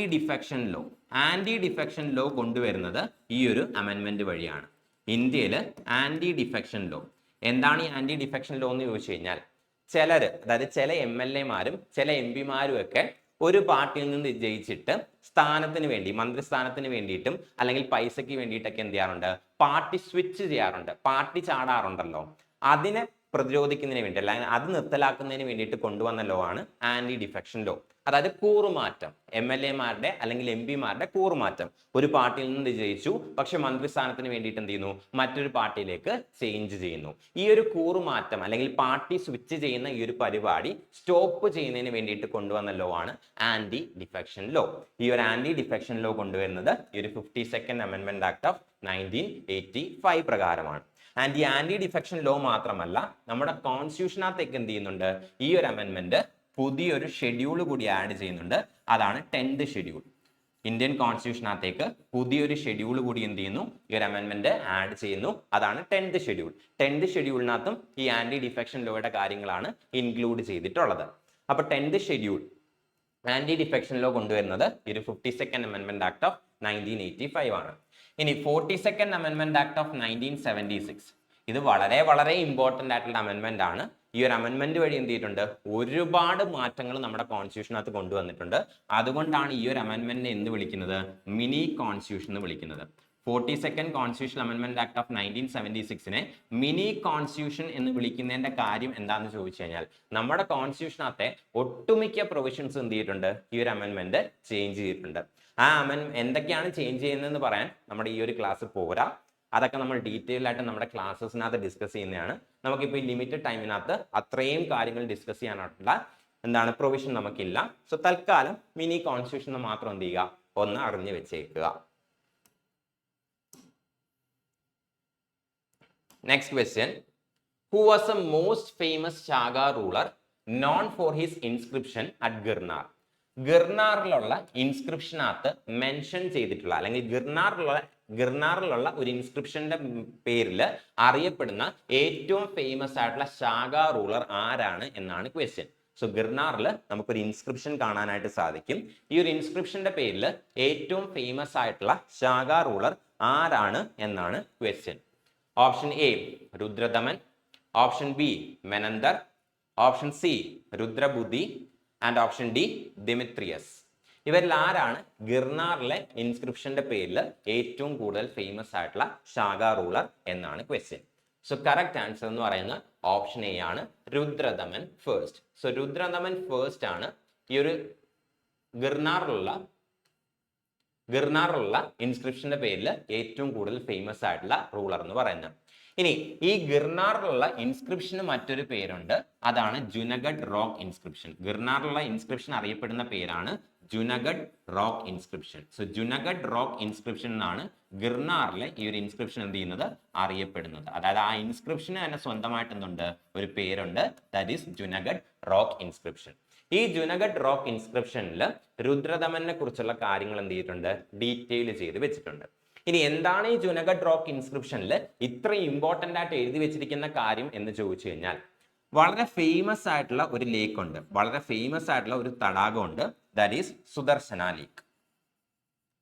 Speaker 1: ഡിഫെക്ഷൻ ലോ കൊണ്ടുവരുന്നത് ഈ ഒരു അമെന്റ്മെന്റ് വഴിയാണ്. ഇന്ത്യയിൽ ആന്റി ഡിഫെക്ഷൻ ലോ എന്താണ്? ഈ ആന്റി ഡിഫെക്ഷൻ ലോ എന്ന് ചോദിച്ചു കഴിഞ്ഞാൽ അതായത് ചില MLA-മാരും ചില MP-മാരും ഒക്കെ ഒരു പാർട്ടിയിൽ നിന്ന് ജയിച്ചിട്ട് സ്ഥാനത്തിന് വേണ്ടി, മന്ത്രിസ്ഥാനത്തിന് വേണ്ടിയിട്ടും അല്ലെങ്കിൽ പൈസയ്ക്ക് വേണ്ടിയിട്ടൊക്കെ എന്ത് ചെയ്യാറുണ്ട്? പാർട്ടി സ്വിച്ച് ചെയ്യാറുണ്ട്, പാർട്ടി ചാടാറുണ്ടല്ലോ. അതിനെ പ്രതിരോധിക്കുന്നതിന് വേണ്ടി അല്ലെങ്കിൽ അത് നിർത്തലാക്കുന്നതിന് വേണ്ടിയിട്ട് കൊണ്ടുവന്ന ലോ ആണ് ആന്റി ഡിഫെക്ഷൻ ലോ. അതായത് കൂറുമാറ്റം, MLA-മാരുടെ അല്ലെങ്കിൽ MP-മാരുടെ കൂറുമാറ്റം. ഒരു പാർട്ടിയിൽ നിന്ന് ജയിച്ചു, പക്ഷെ മന്ത്രിസ്ഥാനത്തിന് വേണ്ടിയിട്ട് എന്ത് ചെയ്യുന്നു? മറ്റൊരു പാർട്ടിയിലേക്ക് ചേഞ്ച് ചെയ്യുന്നു. ഈ ഒരു കൂറുമാറ്റം അല്ലെങ്കിൽ പാർട്ടി സ്വിച്ച് ചെയ്യുന്ന ഈ ഒരു പരിപാടി സ്റ്റോപ്പ് ചെയ്യുന്നതിന് വേണ്ടിയിട്ട് കൊണ്ടുവന്ന ലോ ആണ് ആന്റി ഡിഫെക്ഷൻ ലോ. ഈ ഒരു ആന്റി ഡിഫെക്ഷൻ ലോ കൊണ്ടുവരുന്നത് ഈ ഒരു 52nd അമെന്റ്മെന്റ് ആക്ട് ഓഫ് 1985 പ്രകാരമാണ്. ആൻഡ് ഈ ആന്റി ഡിഫെക്ഷൻ ലോ മാത്രമല്ല, നമ്മുടെ കോൺസ്റ്റിറ്റ്യൂഷനകത്തേക്ക് എന്ത് ചെയ്യുന്നുണ്ട്? ഈ ഒരു അമെന്റ്മെന്റ് പുതിയൊരു ഷെഡ്യൂൾ കൂടി ആഡ് ചെയ്യുന്നുണ്ട്. അതാണ് 10th ഷെഡ്യൂൾ. ഇന്ത്യൻ കോൺസ്റ്റിറ്റ്യൂഷനകത്തേക്ക് പുതിയൊരു ഷെഡ്യൂൾ കൂടി എന്ത് ചെയ്യുന്നു? ഈ ഒരു അമെന്റ്മെന്റ് ആഡ് ചെയ്യുന്നു. അതാണ് 10th ഷെഡ്യൂൾ. 10th ഷെഡ്യൂളിനകത്തും ഈ ആന്റി ഡിഫെക്ഷൻ ലോയുടെ കാര്യങ്ങളാണ് ഇൻക്ലൂഡ് ചെയ്തിട്ടുള്ളത്. അപ്പൊ 10th schedule anti defection law കൊണ്ടുവരുന്നത് ഈ ഒരു 52nd അമെന്റ്മെന്റ് ആക്ട് ഓഫ് 1985 ആണ്. ഇനി 42nd അമെന്റ്മെന്റ് ആക്ട് ഓഫ് 1976 ഇത് വളരെ വളരെ ഇമ്പോർട്ടന്റ് ആയിട്ടുള്ള അമെന്റ്മെന്റ് ആണ്. ഈ ഒരു അമെന്റ്മെന്റ് വഴി എന്ത് ചെയ്തിട്ടുണ്ട്? ഒരുപാട് മാറ്റങ്ങൾ നമ്മുടെ കോൺസ്റ്റിറ്റ്യൂഷനകത്ത് കൊണ്ടുവന്നിട്ടുണ്ട്. അതുകൊണ്ടാണ് ഈ ഒരു അമെന്റ്മെന്റിനെ എന്ത് വിളിക്കുന്നത്? മിനി കോൺസ്റ്റിറ്റ്യൂഷൻ എന്ന് വിളിക്കുന്നത്. 42nd constitution amendment act of 1976 mini constitution എന്ന് വിളിക്കുന്നതിന്റെ കാര്യം എന്താണെന്ന് ചോദിച്ചു കഴിഞ്ഞാൽ നമ്മുടെ കോൺസ്റ്റിറ്റ്യൂഷനകത്തെ ഒട്ടുമിക്ക പ്രൊവിഷൻസ് എന്ത് ചെയ്തിട്ടുണ്ട്? ഈ ഒരു അമെന്റ്മെന്റ് ചേഞ്ച് ചെയ്തിട്ടുണ്ട്. ആ എന്തൊക്കെയാണ് ചേഞ്ച് ചെയ്യുന്നതെന്ന് പറയാൻ നമ്മുടെ ഈ ഒരു ക്ലാസ് പോരാ. അതൊക്കെ നമ്മൾ ഡീറ്റെയിൽ ആയിട്ട് നമ്മുടെ ക്ലാസ്സസിനകത്ത് ഡിസ്കസ് ചെയ്യുന്നതാണ്. നമുക്കിപ്പോൾ ഈ ലിമിറ്റഡ് ടൈമിനകത്ത് അത്രയും കാര്യങ്ങൾ ഡിസ്കസ് ചെയ്യാനായിട്ടുള്ള പ്രൊവിഷൻ നമുക്കില്ല. സോ തൽക്കാലം മിനി കോൺസ്റ്റിറ്റ്യൂഷൻ മാത്രം എന്ത് ചെയ്യുക? ഒന്ന് അറിഞ്ഞു വെച്ചേക്കുക. Next question. Who was the most famous Shaga ruler known for his inscription at Girnar? ഗിർനാറിലുള്ള ഇൻസ്ക്രിപ്ഷനകത്ത് മെൻഷൻ ചെയ്തിട്ടുള്ള അല്ലെങ്കിൽ ഗിർനാറിലുള്ള ഒരു ഇൻസ്ക്രിപ്ഷന്റെ പേരിൽ അറിയപ്പെടുന്ന ഏറ്റവും ഫേമസ് ആയിട്ടുള്ള ശാഗ റൂളർ ആരാണ് എന്നാണ് ക്വസ്റ്റ്യൻ. സോ ഗിർനാറിൽ നമുക്കൊരു ഇൻസ്ക്രിപ്ഷൻ കാണാനായിട്ട് സാധിക്കും. ഈ ഒരു ഇൻസ്ക്രിപ്ഷന്റെ പേരിൽ ഏറ്റവും ഫേമസ് ആയിട്ടുള്ള ശാഗ റൂളർ ആരാണ് എന്നാണ് question. Option A Rudradaman, option B Menander, option C Rudrabuddhi and option D Demetrius. ഇവരിൽ ആരാണ് ഗിർനാറിലെ ഇൻസ്ക്രിപ്ഷന്റെ പേരിൽ ഏറ്റവും കൂടുതൽ ഫേമസ് ആയിട്ടുള്ള ശാഗ റൂളർ എന്നാണ് ക്വസ്റ്റ്യൻ. സോ കറക്റ്റ് ആൻസർ എന്ന് പറയുന്നത് ഓപ്ഷൻ എ ആണ്, Rudradaman first. So Rudradaman first ആണ് ഈ ഒരു ഗിർനാറിലുള്ള ഇൻസ്ക്രിപ്ഷന്റെ പേരിൽ ഏറ്റവും കൂടുതൽ ഫേമസ് ആയിട്ടുള്ള റൂളർ എന്ന് പറയുന്നത്. ഇനി ഈ ഗിർനാറിലുള്ള ഇൻസ്ക്രിപ്ഷന് മറ്റൊരു പേരുണ്ട്, അതാണ് ജുനഗഡ് റോക്ക് ഇൻസ്ക്രിപ്ഷൻ. ഗിർനാറിലുള്ള ഇൻസ്ക്രിപ്ഷൻ അറിയപ്പെടുന്ന പേരാണ് Junagadh rock inscription. So Junagadh rock inscription എന്നാണ് ഗിർനാറിലെ ഈ ഒരു ഇൻസ്ക്രിപ്ഷൻ എന്ത് ചെയ്യുന്നത് അറിയപ്പെടുന്നത്. അതായത് ആ ഇൻസ്ക്രിപ്ഷന് തന്നെ സ്വന്തമായിട്ട് എന്തുണ്ട്, ഒരു പേരുണ്ട്, that is Junagadh rock inscription. ഈ ജുനഗഡ് റോക്ക് ഇൻസ്ക്രിപ്ഷനിൽ രുദ്രദമനെ കുറിച്ചുള്ള കാര്യങ്ങൾ എന്ത് ചെയ്തിട്ടുണ്ട്, ഡീറ്റെയിൽ ചെയ്ത് വെച്ചിട്ടുണ്ട്. ഇനി എന്താണ് ഈ ജുനഗഡ് റോക്ക് ഇൻസ്ക്രിപ്ഷനിൽ ഇത്ര ഇമ്പോർട്ടന്റ് ആയിട്ട് എഴുതി വെച്ചിരിക്കുന്ന കാര്യം എന്ന് ചോദിച്ചു കഴിഞ്ഞാൽ, വളരെ ഫേമസ് ആയിട്ടുള്ള ഒരു ലേക്ക് ഉണ്ട്, വളരെ ഫേമസ് ആയിട്ടുള്ള ഒരു തടാകമുണ്ട്, ദാറ്റ് ഈസ് സുദർശന ലേക്ക്.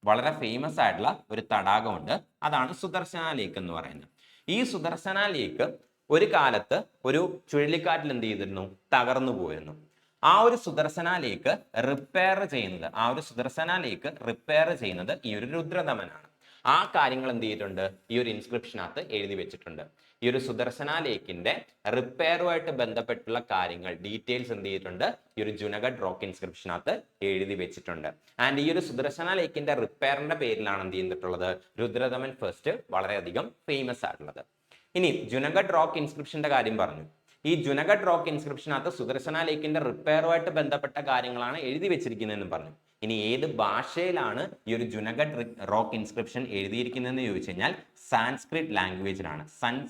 Speaker 1: വളരെ ഫേമസ് ആയിട്ടുള്ള ഒരു തടാകമുണ്ട്, അതാണ് സുദർശന ലേക്ക് എന്ന് പറയുന്നത്. ഈ സുദർശന ലേക്ക് ഒരു കാലത്ത് ഒരു ചുഴലിക്കാറ്റിൽ എന്ത് ചെയ്തിരുന്നു, തകർന്നു പോയിരുന്നു. ആ ഒരു സുദർശന ലേക്ക് റിപ്പയർ ചെയ്യുന്നത് ഈ ഒരു രുദ്രദമനാണ്. ആ കാര്യങ്ങൾ എന്ത് ചെയ്തിട്ടുണ്ട്, ഈ ഒരു ഇൻസ്ക്രിപ്ഷനകത്ത് എഴുതി വെച്ചിട്ടുണ്ട്. ഈ ഒരു സുദർശന ലേക്കിന്റെ റിപ്പയറുമായിട്ട് ബന്ധപ്പെട്ടുള്ള കാര്യങ്ങൾ, ഡീറ്റെയിൽസ് എന്ത് ചെയ്തിട്ടുണ്ട്, ഈ ഒരു ജുനഗഡ് റോക്ക് ഇൻസ്ക്രിപ്ഷനകത്ത് എഴുതി വെച്ചിട്ടുണ്ട്. ആൻഡ് ഈ ഒരു സുദർശന ലേക്കിന്റെ റിപ്പയറിന്റെ പേരിലാണ് എന്ത് ചെയ്തിട്ടുള്ളത്, രുദ്രദമൻ ഫസ്റ്റ് വളരെയധികം ഫേമസ് ആയിട്ടുള്ളത്. ഇനി ജുനഗഡ് റോക്ക് ഇൻസ്ക്രിപ്ഷന്റെ കാര്യം പറഞ്ഞു. ഈ ജുനഗഡ് റോക്ക് ഇൻസ്ക്രിപ്ഷനകത്ത് സുദർശന ലേക്കിന്റെ റിപ്പയറുമായിട്ട് ബന്ധപ്പെട്ട കാര്യങ്ങളാണ് എഴുതി വെച്ചിരിക്കുന്നതെന്ന് പറഞ്ഞു. ഇനി ഏത് ഭാഷയിലാണ് ഈ ഒരു ജുനഗഡ് റോക്ക് ഇൻസ്ക്രിപ്ഷൻ എഴുതിയിരിക്കുന്നതെന്ന് ചോദിച്ചു കഴിഞ്ഞാൽ സാൻസ്ക്രിറ്റ് ലാംഗ്വേജിലാണ്,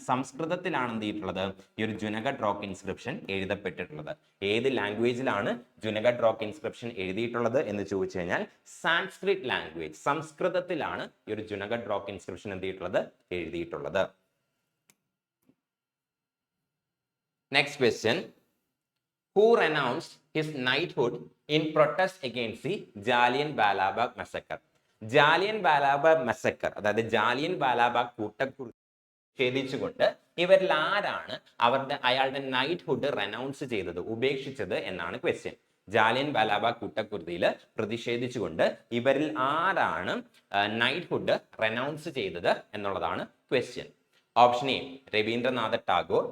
Speaker 1: സംസ്കൃതത്തിലാണ് എന്ത് ചെയ്തിട്ടുള്ളത്, ഈ ഒരു ജുനഗഡ് റോക്ക് ഇൻസ്ക്രിപ്ഷൻ എഴുതപ്പെട്ടിട്ടുള്ളത്. ഏത് ലാംഗ്വേജിലാണ് ജുനഗഡ് റോക്ക് ഇൻസ്ക്രിപ്ഷൻ എഴുതിയിട്ടുള്ളത് എന്ന് ചോദിച്ചു കഴിഞ്ഞാൽ സാൻസ്ക്രിറ്റ് ലാംഗ്വേജ്, സംസ്കൃതത്തിലാണ് ഈ ഒരു ജുനഗഡ് റോക്ക് ഇൻസ്ക്രിപ്ഷൻ എന്ത് ചെയ്തിട്ടുള്ളത്, എഴുതിയിട്ടുള്ളത്. Next question. Who renounced his knighthood in protest against the Jallian Wala Bagh massacre? Jallian Walabagh മെസക്കർ, അതായത് ജാലിയൻ വാലാബാഗ് കൂട്ടക്കുരുതി ഛേദിച്ചുകൊണ്ട് ഇവരിൽ ആരാണ് അയാളുടെ നൈറ്റ്ഹുഡ് റെനൗൺസ് ചെയ്തത്, ഉപേക്ഷിച്ചത് എന്നാണ് ക്വസ്റ്റ്യൻ. ജാലിയൻ വാലാബാഗ് കൂട്ടക്കുരുതിയിൽ പ്രതിഷേധിച്ചുകൊണ്ട് ഇവരിൽ ആരാണ് നൈറ്റ്ഹുഡ് റെനൗൺസ് ചെയ്തത് എന്നുള്ളതാണ് question. Option A Rabindranath Tagore,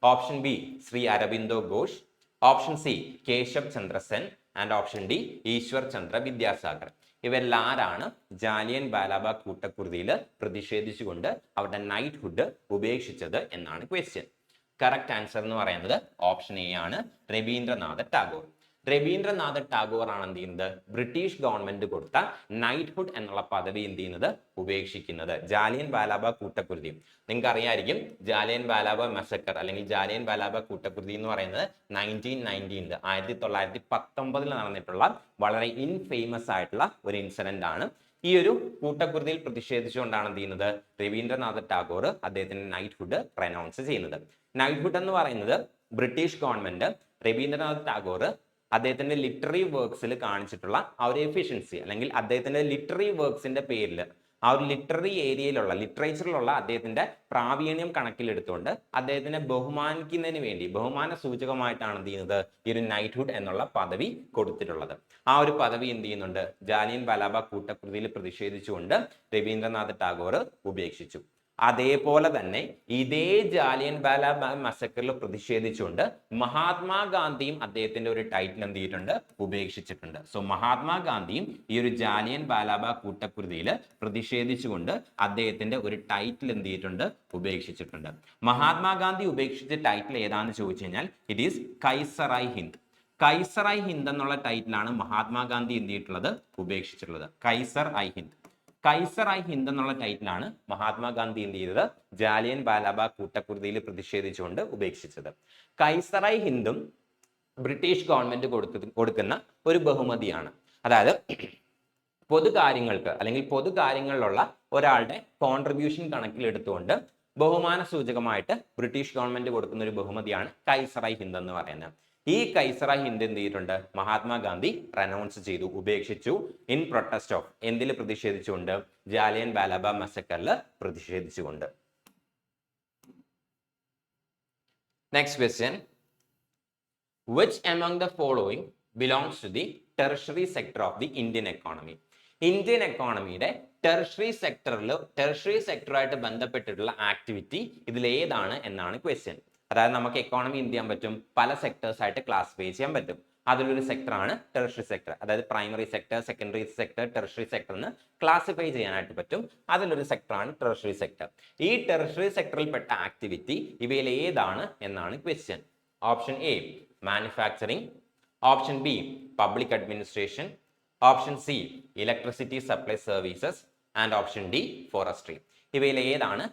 Speaker 1: option B Shri Aurobindo Ghosh, option C Keshav Chandra Sen and option D Ishwar Chandra Vidyasagar. ഇവരിൽ ആരാണ് ജാലിയൻ വാലാബാഗ് കൂട്ടക്കുരുതിയിൽ പ്രതിഷേധിച്ചുകൊണ്ട് അവരുടെ നൈറ്റ്ഹുഡ് ഉപേക്ഷിച്ചത് എന്നാണ് ക്വസ്റ്റ്യൻ. കറക്റ്റ് ആൻസർ എന്ന് പറയുന്നത് ഓപ്ഷൻ എ ആണ്, രവീന്ദ്രനാഥ ടാഗോർ. രവീന്ദ്രനാഥ ടാഗോർ ആണ് എന്ത് ചെയ്യുന്നത്, ബ്രിട്ടീഷ് ഗവൺമെന്റ് കൊടുത്ത നൈറ്റ്ഹുഡ് എന്നുള്ള പദവി എന്ത് ചെയ്യുന്നത്, ഉപേക്ഷിക്കുന്നത്. ജാലിയൻ വാലാബാഗ് കൂട്ടക്കുരുതി നിങ്ങൾക്ക് അറിയായിരിക്കും, ജാലിയൻ വാലാബാഗ് മെസക്കർ അല്ലെങ്കിൽ ജാലിയൻ വാലാബാഗ് കൂട്ടക്കുരുതി എന്ന് പറയുന്നത് 1919 നടന്നിട്ടുള്ള വളരെ ഇൻഫേമസ് ആയിട്ടുള്ള ഒരു ഇൻസിഡന്റ് ആണ്. ഈ ഒരു കൂട്ടക്കുരുതിയിൽ പ്രതിഷേധിച്ചുകൊണ്ടാണ് എന്ത് ചെയ്യുന്നത്, രവീന്ദ്രനാഥ ടാഗോർ അദ്ദേഹത്തിന്റെ നൈറ്റ്ഹുഡ് റെനൗൺസ് ചെയ്യുന്നത്. നൈറ്റ്ഹുഡ് എന്ന് പറയുന്നത് ബ്രിട്ടീഷ് ഗവൺമെന്റ് രവീന്ദ്രനാഥ ടാഗോർ അദ്ദേഹത്തിന്റെ ലിറ്റററി വർക്ക്സിൽ കാണിച്ചിട്ടുള്ള ആ ഒരു എഫിഷ്യൻസി, അല്ലെങ്കിൽ അദ്ദേഹത്തിന്റെ ലിറ്റററി വർക്ക്സിന്റെ പേരിൽ ആ ഒരു ലിറ്റററി ഏരിയയിലുള്ള ലിറ്ററേച്ചറിലുള്ള അദ്ദേഹത്തിന്റെ പ്രാവീണ്യം കണക്കിലെടുത്തുകൊണ്ട് അദ്ദേഹത്തിനെ ബഹുമാനിക്കുന്നതിന് വേണ്ടി, ബഹുമാന സൂചകമായിട്ടാണ് എന്ത് ചെയ്യുന്നത്, ഈ ഒരു നൈറ്റ്ഹുഡ് എന്നുള്ള പദവി കൊടുത്തിട്ടുള്ളത്. ആ ഒരു പദവി എന്ത് ചെയ്യുന്നുണ്ട്, ജാലിയൻ വാലാബാഗ് കൂട്ടക്കുരുതിയിൽ പ്രതിഷേധിച്ചുകൊണ്ട് രവീന്ദ്രനാഥ ടാഗോർ ഉപേക്ഷിച്ചു. അതേപോലെ തന്നെ ഇതേ ജാലിയൻ വാലാബാഗ് മസക്കറിൽ പ്രതിഷേധിച്ചുകൊണ്ട് മഹാത്മാഗാന്ധിയും അദ്ദേഹത്തിന്റെ ഒരു ടൈറ്റിൽ എന്ത് ചെയ്തിട്ടുണ്ട്, ഉപേക്ഷിച്ചിട്ടുണ്ട്. സോ മഹാത്മാഗാന്ധിയും ഈ ഒരു ജാലിയൻ വാലാബാഗ് കൂട്ടക്കുരുതിയിൽ പ്രതിഷേധിച്ചുകൊണ്ട് അദ്ദേഹത്തിന്റെ ഒരു ടൈറ്റിൽ എന്ത് ചെയ്തിട്ടുണ്ട്, ഉപേക്ഷിച്ചിട്ടുണ്ട്. മഹാത്മാഗാന്ധി ഉപേക്ഷിച്ച ടൈറ്റിൽ ഏതാണെന്ന് ചോദിച്ചു കഴിഞ്ഞാൽ ഇറ്റ് ഈസ് കൈസറായ് ഹിന്ദ്. കൈസറായ് ഹിന്ദ് എന്നുള്ള ടൈറ്റിലാണ് മഹാത്മാഗാന്ധി എന്ത് ചെയ്തിട്ടുള്ളത്, ഉപേക്ഷിച്ചിട്ടുള്ളത്. കൈസറായ് ഹിന്ദ് എന്നുള്ള ടൈറ്റിലാണ് മഹാത്മാഗാന്ധി എന്ത് ചെയ്തത്, ജാലിയൻ വാലാബാഗ് കൂട്ടക്കുരുതിയിൽ പ്രതിഷേധിച്ചുകൊണ്ട് ഉപേക്ഷിച്ചത്. കൈസറായ് ഹിന്ദും ബ്രിട്ടീഷ് ഗവൺമെന്റ് കൊടുക്കുന്ന ഒരു ബഹുമതിയാണ്. അതായത് പൊതുകാര്യങ്ങൾക്ക് അല്ലെങ്കിൽ പൊതുകാര്യങ്ങളിലുള്ള ഒരാളുടെ കോൺട്രിബ്യൂഷൻ കണക്കിലെടുത്തുകൊണ്ട് ബഹുമാന സൂചകമായിട്ട് ബ്രിട്ടീഷ് ഗവൺമെന്റ് കൊടുക്കുന്ന ഒരു ബഹുമതിയാണ് കൈസറായ് ഹിന്ദ് എന്ന് പറയുന്നത്. ഈ കൈസറായ് ഹിന്ദ് എന്ത് ചെയ്തിട്ടുണ്ട്, മഹാത്മാഗാന്ധി റെനൗൺസ് ചെയ്തു, ഉപേക്ഷിച്ചു. ഇൻ പ്രൊട്ടസ്റ്റ് ഓഫ്, എന്തിൽ പ്രതിഷേധിച്ചുകൊണ്ട്, ജാലിയൻ വാലാബാഗ് മസക്കറിൽ പ്രതിഷേധിച്ചുകൊണ്ട്. Next question. Which among the following belongs to the tertiary sector of the Indian economy? Indian എക്കോണമിയുടെ ടെറിഷറി സെക്ടറുമായിട്ട് ബന്ധപ്പെട്ടിട്ടുള്ള ആക്ടിവിറ്റി ഇതിലേതാണ് എന്നാണ് ക്വസ്റ്റ്യൻ. അതായത് നമുക്ക് എക്കോണമി എന്ത് ചെയ്യാൻ പറ്റും, പല സെക്ടേഴ്സ് ആയിട്ട് ക്ലാസിഫൈ ചെയ്യാൻ പറ്റും. അതിലൊരു സെക്ടറാണ് ടെറിഷറി സെക്ടർ. അതായത് primary sector, secondary sector, tertiary sector എന്ന് ക്ലാസിഫൈ ചെയ്യാനായിട്ട് പറ്റും. അതിലൊരു സെക്ടറാണ് ടെറിഷറി സെക്ടർ. ഈ ടെറിഷറി സെക്ടറിൽപ്പെട്ട ആക്ടിവിറ്റി ഇവയിൽ ഏതാണ് എന്നാണ് question. Option A manufacturing, option B public administration, option C electricity supply services and option D forestry. ഇവയിൽ ഏതാണ്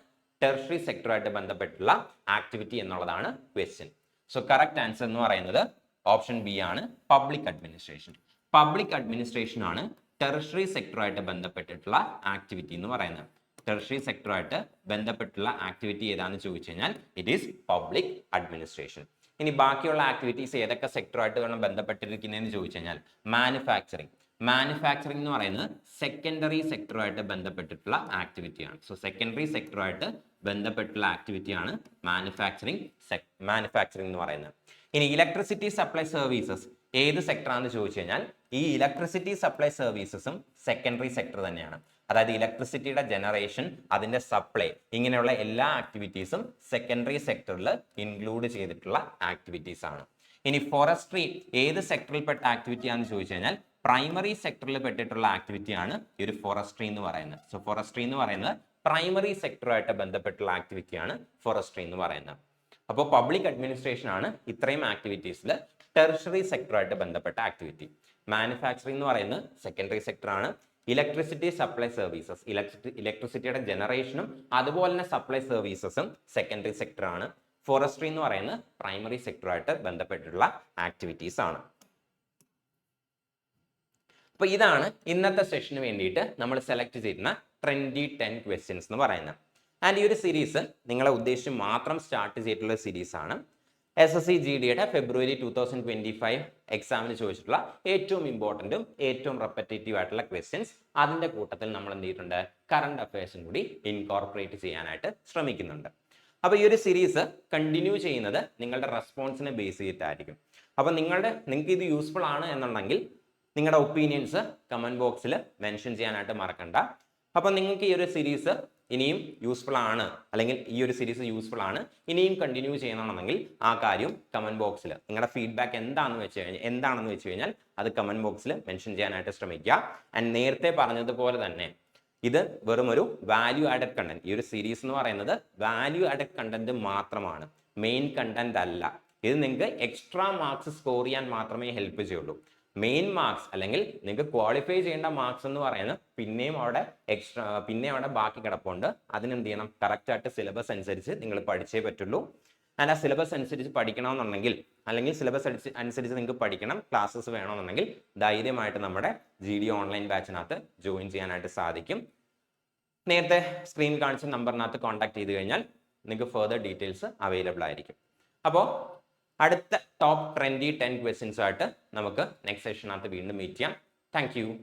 Speaker 1: ടെറിഷറി സെക്ടറുമായിട്ട് ബന്ധപ്പെട്ടുള്ള ആക്ടിവിറ്റി എന്നുള്ളതാണ് ക്വസ്റ്റ്യൻ. സോ കറക്റ്റ് ആൻസർ എന്ന് പറയുന്നത് ഓപ്ഷൻ ബി ആണ്, പബ്ലിക് അഡ്മിനിസ്ട്രേഷൻ. പബ്ലിക് അഡ്മിനിസ്ട്രേഷൻ ആണ് ടെറിഷറി സെക്ടറുമായിട്ട് ബന്ധപ്പെട്ടിട്ടുള്ള ആക്ടിവിറ്റി എന്ന് പറയുന്നത്. ടെറിഷറി സെക്ടറുമായിട്ട് ബന്ധപ്പെട്ടുള്ള ആക്ടിവിറ്റി ഏതാണെന്ന് ചോദിച്ചു കഴിഞ്ഞാൽ ഇറ്റ് ഈസ് പബ്ലിക് അഡ്മിനിസ്ട്രേഷൻ. ഇനി ബാക്കിയുള്ള ആക്ടിവിറ്റീസ് ഏതൊക്കെ സെക്ടറുമായിട്ട് വേണം ബന്ധപ്പെട്ടിരിക്കുന്നതെന്ന് ചോദിച്ചു കഴിഞ്ഞാൽ മാനുഫാക്ചറിങ്. മാനുഫാക്ചറിങ് എന്ന് പറയുന്നത് സെക്കൻഡറി സെക്ടറുമായിട്ട് ബന്ധപ്പെട്ടിട്ടുള്ള ആക്ടിവിറ്റിയാണ്. സോ സെക്കൻഡറി സെക്ടറുമായിട്ട് ബന്ധപ്പെട്ടുള്ള ആക്ടിവിറ്റിയാണ് മാനുഫാക്ചറിങ് എന്ന് പറയുന്നത്. ഇനി ഇലക്ട്രിസിറ്റി സപ്ലൈ സർവീസസ് ഏത് സെക്ടറാണെന്ന് ചോദിച്ചു കഴിഞ്ഞാൽ ഈ ഇലക്ട്രിസിറ്റി സപ്ലൈ സർവീസസും സെക്കൻഡറി സെക്ടർ തന്നെയാണ്. അതായത് ഇലക്ട്രിസിറ്റിയുടെ ജനറേഷൻ, അതിന്റെ സപ്ലൈ, ഇങ്ങനെയുള്ള എല്ലാ ആക്ടിവിറ്റീസും സെക്കൻഡറി സെക്ടറിൽ ഇൻക്ലൂഡ് ചെയ്തിട്ടുള്ള ആക്ടിവിറ്റീസ് ആണ്. ഇനി ഫോറസ്ട്രി ഏത് സെക്ടറിൽപ്പെട്ട ആക്ടിവിറ്റി ആണെന്ന് ചോദിച്ചു കഴിഞ്ഞാൽ പ്രൈമറി സെക്ടറിൽ പെട്ടിട്ടുള്ള ആക്ടിവിറ്റിയാണ് ഈ ഒരു ഫോറസ്ട്രി എന്ന് പറയുന്നത്. സോ ഫോറസ്ട്രി എന്ന് പറയുന്നത് പ്രൈമറി സെക്ടറുമായിട്ട് ബന്ധപ്പെട്ടുള്ള ആക്ടിവിറ്റിയാണ് ഫോറസ്ട്രി എന്ന് പറയുന്നത്. അപ്പോൾ പബ്ലിക് അഡ്മിനിസ്ട്രേഷൻ ആണ് ഇത്രയും ആക്ടിവിറ്റീസിൽ ടെറിഷറി സെക്ടറുമായിട്ട് ബന്ധപ്പെട്ട ആക്ടിവിറ്റി. മാനുഫാക്ചറിംഗ് എന്ന് പറയുന്നത് സെക്കൻഡറി സെക്ടർ ആണ്. ഇലക്ട്രിസിറ്റി സപ്ലൈ സർവീസസ്, ഇലക്ട്രിസിറ്റിയുടെ ജനറേഷനും അതുപോലെ തന്നെ സപ്ലൈ സർവീസസും സെക്കൻഡറി സെക്ടർ ആണ്. ഫോറസ്ട്രി എന്ന് പറയുന്നത് പ്രൈമറി സെക്ടറുമായിട്ട് ബന്ധപ്പെട്ടിട്ടുള്ള ആക്ടിവിറ്റീസ് ആണ്. അപ്പൊ ഇതാണ് ഇന്നത്തെ സെഷന് വേണ്ടിയിട്ട് നമ്മൾ സെലക്ട് ചെയ്യുന്ന ട്രെൻഡി 10 ക്വസ്റ്റ്യൻസ് എന്ന് പറയുന്നത്. ആൻഡ് ഈ ഒരു സീരീസ് നിങ്ങളെ ഉദ്ദേശിച്ച് മാത്രം സ്റ്റാർട്ട് ചെയ്തിട്ടുള്ള സീരീസ് ആണ്. SSC GDയുടെ ഫെബ്രുവരി 2025 എക്സാമിന് ചോദിച്ചിട്ടുള്ള ഏറ്റവും ഇമ്പോർട്ടൻറ്റും ഏറ്റവും റെപ്പറ്റേറ്റീവ് ആയിട്ടുള്ള ക്വസ്റ്റ്യൻസ്, അതിന്റെ കൂട്ടത്തിൽ നമ്മൾ എന്ത് ചെയ്തിട്ടുണ്ട്, കറണ്ട് അഫയേഴ്സും കൂടി ഇൻകോർപ്പറേറ്റ് ചെയ്യാനായിട്ട് ശ്രമിക്കുന്നുണ്ട്. അപ്പോൾ ഈ ഒരു സീരീസ് കണ്ടിന്യൂ ചെയ്യുന്നത് നിങ്ങളുടെ റെസ്പോൺസിനെ ബേസ് ചെയ്തിട്ടായിരിക്കും. അപ്പോൾ നിങ്ങൾക്ക് ഇത് യൂസ്ഫുൾ ആണ് എന്നുണ്ടെങ്കിൽ നിങ്ങളുടെ ഒപ്പീനിയൻസ് കമന്റ് ബോക്സിൽ മെൻഷൻ ചെയ്യാനായിട്ട് മറക്കണ്ട. അപ്പോൾ നിങ്ങൾക്ക് ഈ ഒരു സീരീസ് ഇനിയും യൂസ്ഫുൾ ആണ്, അല്ലെങ്കിൽ ഈ ഒരു സീരീസ് യൂസ്ഫുൾ ആണ്, ഇനിയും കണ്ടിന്യൂ ചെയ്യണമെന്നുണ്ടെങ്കിൽ ആ കാര്യം കമന്റ് ബോക്സിൽ നിങ്ങളുടെ ഫീഡ്ബാക്ക് എന്താണെന്ന് വെച്ച് കഴിഞ്ഞാൽ അത് കമന്റ് ബോക്സിൽ മെൻഷൻ ചെയ്യാനായിട്ട് ശ്രമിക്കുക. ആൻഡ് നേരത്തെ പറഞ്ഞതുപോലെ തന്നെ ഇത് വെറും ഒരു വാല്യൂ ആഡഡ് കണ്ടന്റ്. ഈ ഒരു സീരീസ് എന്ന് പറയുന്നത് വാല്യൂ ആഡഡ് കണ്ടന്റ് മാത്രമാണ്, മെയിൻ കണ്ടന്റ് അല്ല. ഇത് നിങ്ങൾക്ക് എക്സ്ട്രാ മാർക്സ് സ്കോർ ചെയ്യാൻ മാത്രമേ ഹെൽപ്പ് ചെയ്യുള്ളൂ. മെയിൻ മാർക്സ് അല്ലെങ്കിൽ നിങ്ങൾക്ക് ക്വാളിഫൈ ചെയ്യേണ്ട മാർക്സ് എന്ന് പറയുന്നത് പിന്നെയും അവിടെ ബാക്കി കിടപ്പുണ്ട്. അതിനെന്ത് ചെയ്യണം, കറക്റ്റ് ആയിട്ട് സിലബസ് അനുസരിച്ച് നിങ്ങൾ പഠിച്ചേ പറ്റുള്ളൂ. ആൻഡ് ആ സിലബസ് അനുസരിച്ച് പഠിക്കണമെന്നുണ്ടെങ്കിൽ, അല്ലെങ്കിൽ സിലബസ് അനുസരിച്ച് നിങ്ങൾക്ക് പഠിക്കണം, ക്ലാസ്സസ് വേണമെന്നുണ്ടെങ്കിൽ ധൈര്യമായിട്ട് നമ്മുടെ GD ഓൺലൈൻ ബാച്ചിനകത്ത് ജോയിൻ ചെയ്യാനായിട്ട് സാധിക്കും. നേരത്തെ സ്ക്രീൻ കാണിച്ച നമ്പറിനകത്ത് കോൺടാക്ട് ചെയ്ത് കഴിഞ്ഞാൽ നിങ്ങൾക്ക് ഫർദർ ഡീറ്റെയിൽസ് അവൈലബിൾ ആയിരിക്കും. അപ്പോൾ അടുത്ത ടോപ്പ് ട്രെൻഡി 10 ക്വസ്റ്റ്യൻസ് ആയിട്ട് നമുക്ക് നെക്സ്റ്റ് സെഷനകത്ത് വീണ്ടും മീറ്റ് ചെയ്യാം. Thank you.